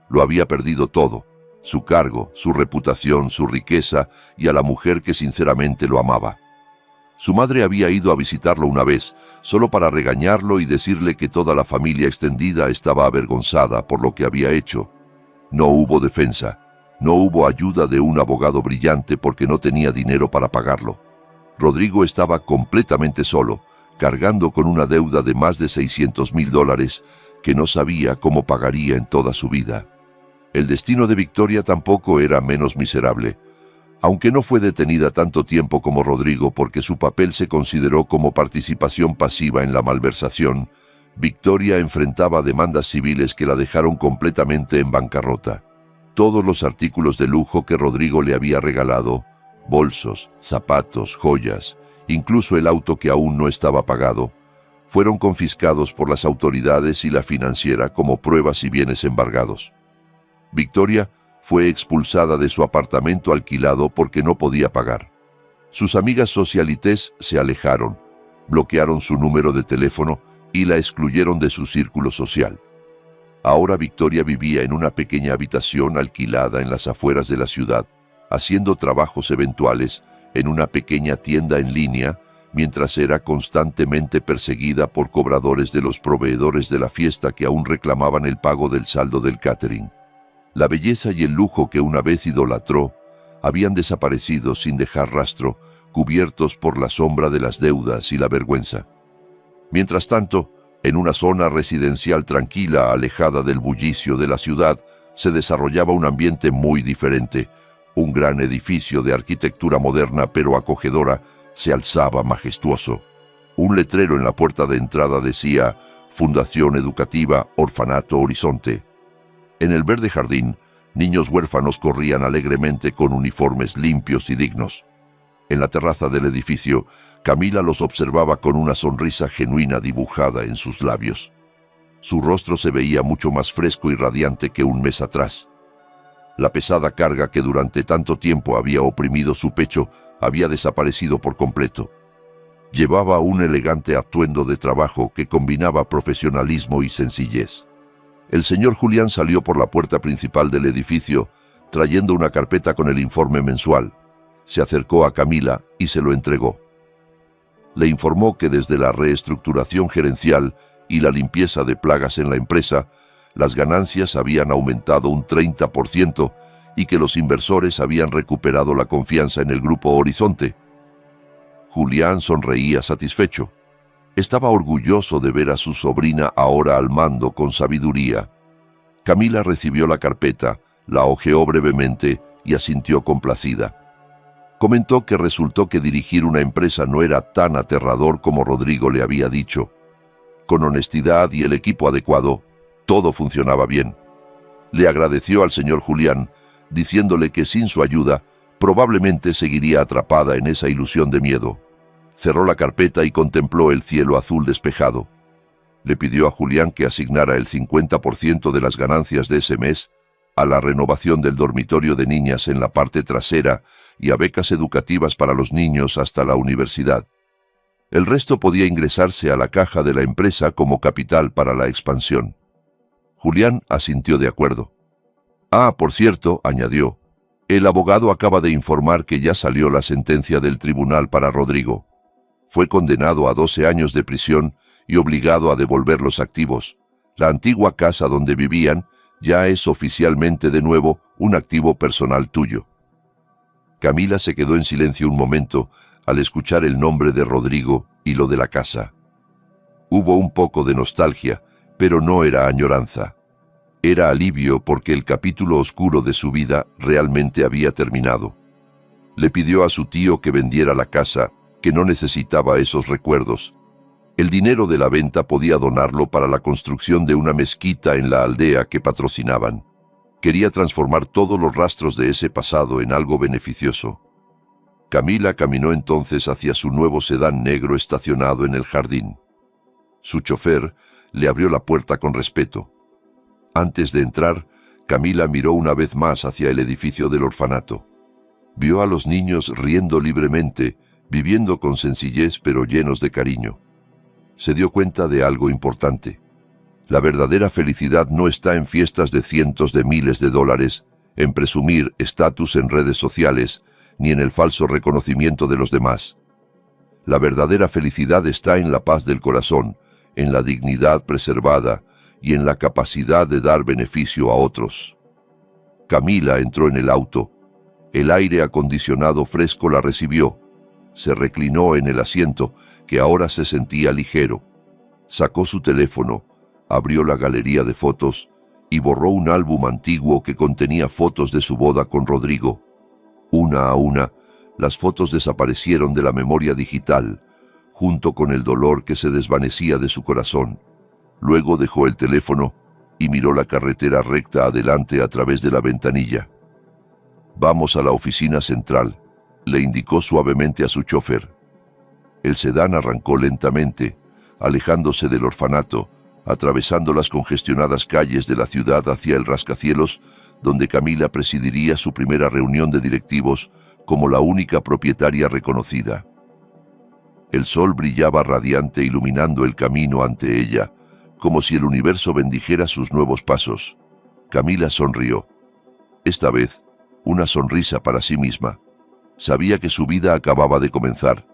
Lo había perdido todo. Su cargo, su reputación, su riqueza y a la mujer que sinceramente lo amaba. Su madre había ido a visitarlo una vez, solo para regañarlo y decirle que toda la familia extendida estaba avergonzada por lo que había hecho. No hubo defensa, no hubo ayuda de un abogado brillante porque no tenía dinero para pagarlo. Rodrigo estaba completamente solo, cargando con una deuda de más de $600,000 que no sabía cómo pagaría en toda su vida. El destino de Victoria tampoco era menos miserable. Aunque no fue detenida tanto tiempo como Rodrigo porque su papel se consideró como participación pasiva en la malversación, Victoria enfrentaba demandas civiles que la dejaron completamente en bancarrota. Todos los artículos de lujo que Rodrigo le había regalado, bolsos, zapatos, joyas, incluso el auto que aún no estaba pagado, fueron confiscados por las autoridades y la financiera como pruebas y bienes embargados. Victoria fue expulsada de su apartamento alquilado porque no podía pagar. Sus amigas socialites se alejaron, bloquearon su número de teléfono y la excluyeron de su círculo social. Ahora Victoria vivía en una pequeña habitación alquilada en las afueras de la ciudad, haciendo trabajos eventuales en una pequeña tienda en línea, mientras era constantemente perseguida por cobradores de los proveedores de la fiesta que aún reclamaban el pago del saldo del catering. La belleza y el lujo que una vez idolatró habían desaparecido sin dejar rastro, cubiertos por la sombra de las deudas y la vergüenza. Mientras tanto, en una zona residencial tranquila, alejada del bullicio de la ciudad, se desarrollaba un ambiente muy diferente. Un gran edificio de arquitectura moderna pero acogedora se alzaba majestuoso. Un letrero en la puerta de entrada decía Fundación Educativa Orfanato Horizonte. En el verde jardín, niños huérfanos corrían alegremente con uniformes limpios y dignos. En la terraza del edificio, Camila los observaba con una sonrisa genuina dibujada en sus labios. Su rostro se veía mucho más fresco y radiante que un mes atrás. La pesada carga que durante tanto tiempo había oprimido su pecho había desaparecido por completo. Llevaba un elegante atuendo de trabajo que combinaba profesionalismo y sencillez. El señor Julián salió por la puerta principal del edificio, trayendo una carpeta con el informe mensual. Se acercó a Camila y se lo entregó. Le informó que desde la reestructuración gerencial y la limpieza de plagas en la empresa, las ganancias habían aumentado un 30% y que los inversores habían recuperado la confianza en el Grupo Horizonte. Julián sonreía satisfecho. Estaba orgulloso de ver a su sobrina ahora al mando con sabiduría. Camila recibió la carpeta, la hojeó brevemente y asintió complacida. Comentó que resultó que dirigir una empresa no era tan aterrador como Rodrigo le había dicho. Con honestidad y el equipo adecuado, todo funcionaba bien. Le agradeció al señor Julián, diciéndole que sin su ayuda, probablemente seguiría atrapada en esa ilusión de miedo. Cerró la carpeta y contempló el cielo azul despejado. Le pidió a Julián que asignara el 50% de las ganancias de ese mes a la renovación del dormitorio de niñas en la parte trasera y a becas educativas para los niños hasta la universidad. El resto podía ingresarse a la caja de la empresa como capital para la expansión. Julián asintió de acuerdo. Ah, por cierto, añadió, el abogado acaba de informar que ya salió la sentencia del tribunal para Rodrigo. Fue condenado a 12 años de prisión y obligado a devolver los activos. La antigua casa donde vivían ya es oficialmente de nuevo un activo personal tuyo. Camila se quedó en silencio un momento al escuchar el nombre de Rodrigo y lo de la casa. Hubo un poco de nostalgia, pero no era añoranza. Era alivio porque el capítulo oscuro de su vida realmente había terminado. Le pidió a su tío que vendiera la casa, que no necesitaba esos recuerdos. El dinero de la venta podía donarlo para la construcción de una mezquita en la aldea que patrocinaban. Quería transformar todos los rastros de ese pasado en algo beneficioso. Camila caminó entonces hacia su nuevo sedán negro estacionado en el jardín. Su chofer le abrió la puerta con respeto. Antes de entrar, Camila miró una vez más hacia el edificio del orfanato. Vio a los niños riendo libremente, viviendo con sencillez pero llenos de cariño. Se dio cuenta de algo importante. La verdadera felicidad no está en fiestas de cientos de miles de dólares, en presumir estatus en redes sociales, ni en el falso reconocimiento de los demás. La verdadera felicidad está en la paz del corazón, en la dignidad preservada y en la capacidad de dar beneficio a otros. Camila entró en el auto. El aire acondicionado fresco la recibió. Se reclinó en el asiento, que ahora se sentía ligero. Sacó su teléfono, abrió la galería de fotos y borró un álbum antiguo que contenía fotos de su boda con Rodrigo. Una a una, las fotos desaparecieron de la memoria digital, junto con el dolor que se desvanecía de su corazón. Luego dejó el teléfono y miró la carretera recta adelante a través de la ventanilla. «Vamos a la oficina central», le indicó suavemente a su chofer. El sedán arrancó lentamente, alejándose del orfanato, atravesando las congestionadas calles de la ciudad hacia el rascacielos, donde Camila presidiría su primera reunión de directivos como la única propietaria reconocida. El sol brillaba radiante iluminando el camino ante ella, como si el universo bendijera sus nuevos pasos. Camila sonrió. Esta vez, una sonrisa para sí misma. Sabía que su vida acababa de comenzar,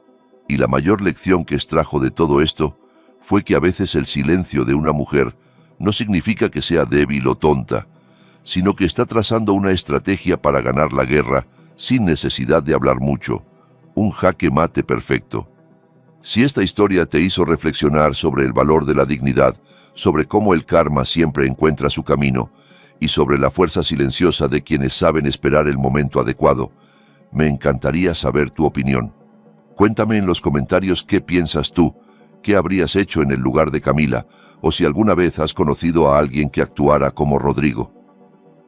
y la mayor lección que extrajo de todo esto fue que a veces el silencio de una mujer no significa que sea débil o tonta, sino que está trazando una estrategia para ganar la guerra sin necesidad de hablar mucho, un jaque mate perfecto. Si esta historia te hizo reflexionar sobre el valor de la dignidad, sobre cómo el karma siempre encuentra su camino, y sobre la fuerza silenciosa de quienes saben esperar el momento adecuado, me encantaría saber tu opinión. Cuéntame en los comentarios qué piensas tú, qué habrías hecho en el lugar de Camila, o si alguna vez has conocido a alguien que actuara como Rodrigo.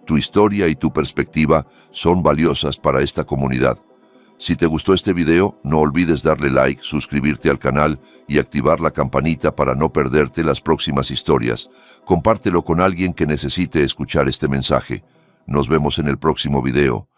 Tu historia y tu perspectiva son valiosas para esta comunidad. Si te gustó este video, no olvides darle like, suscribirte al canal y activar la campanita para no perderte las próximas historias. Compártelo con alguien que necesite escuchar este mensaje. Nos vemos en el próximo video.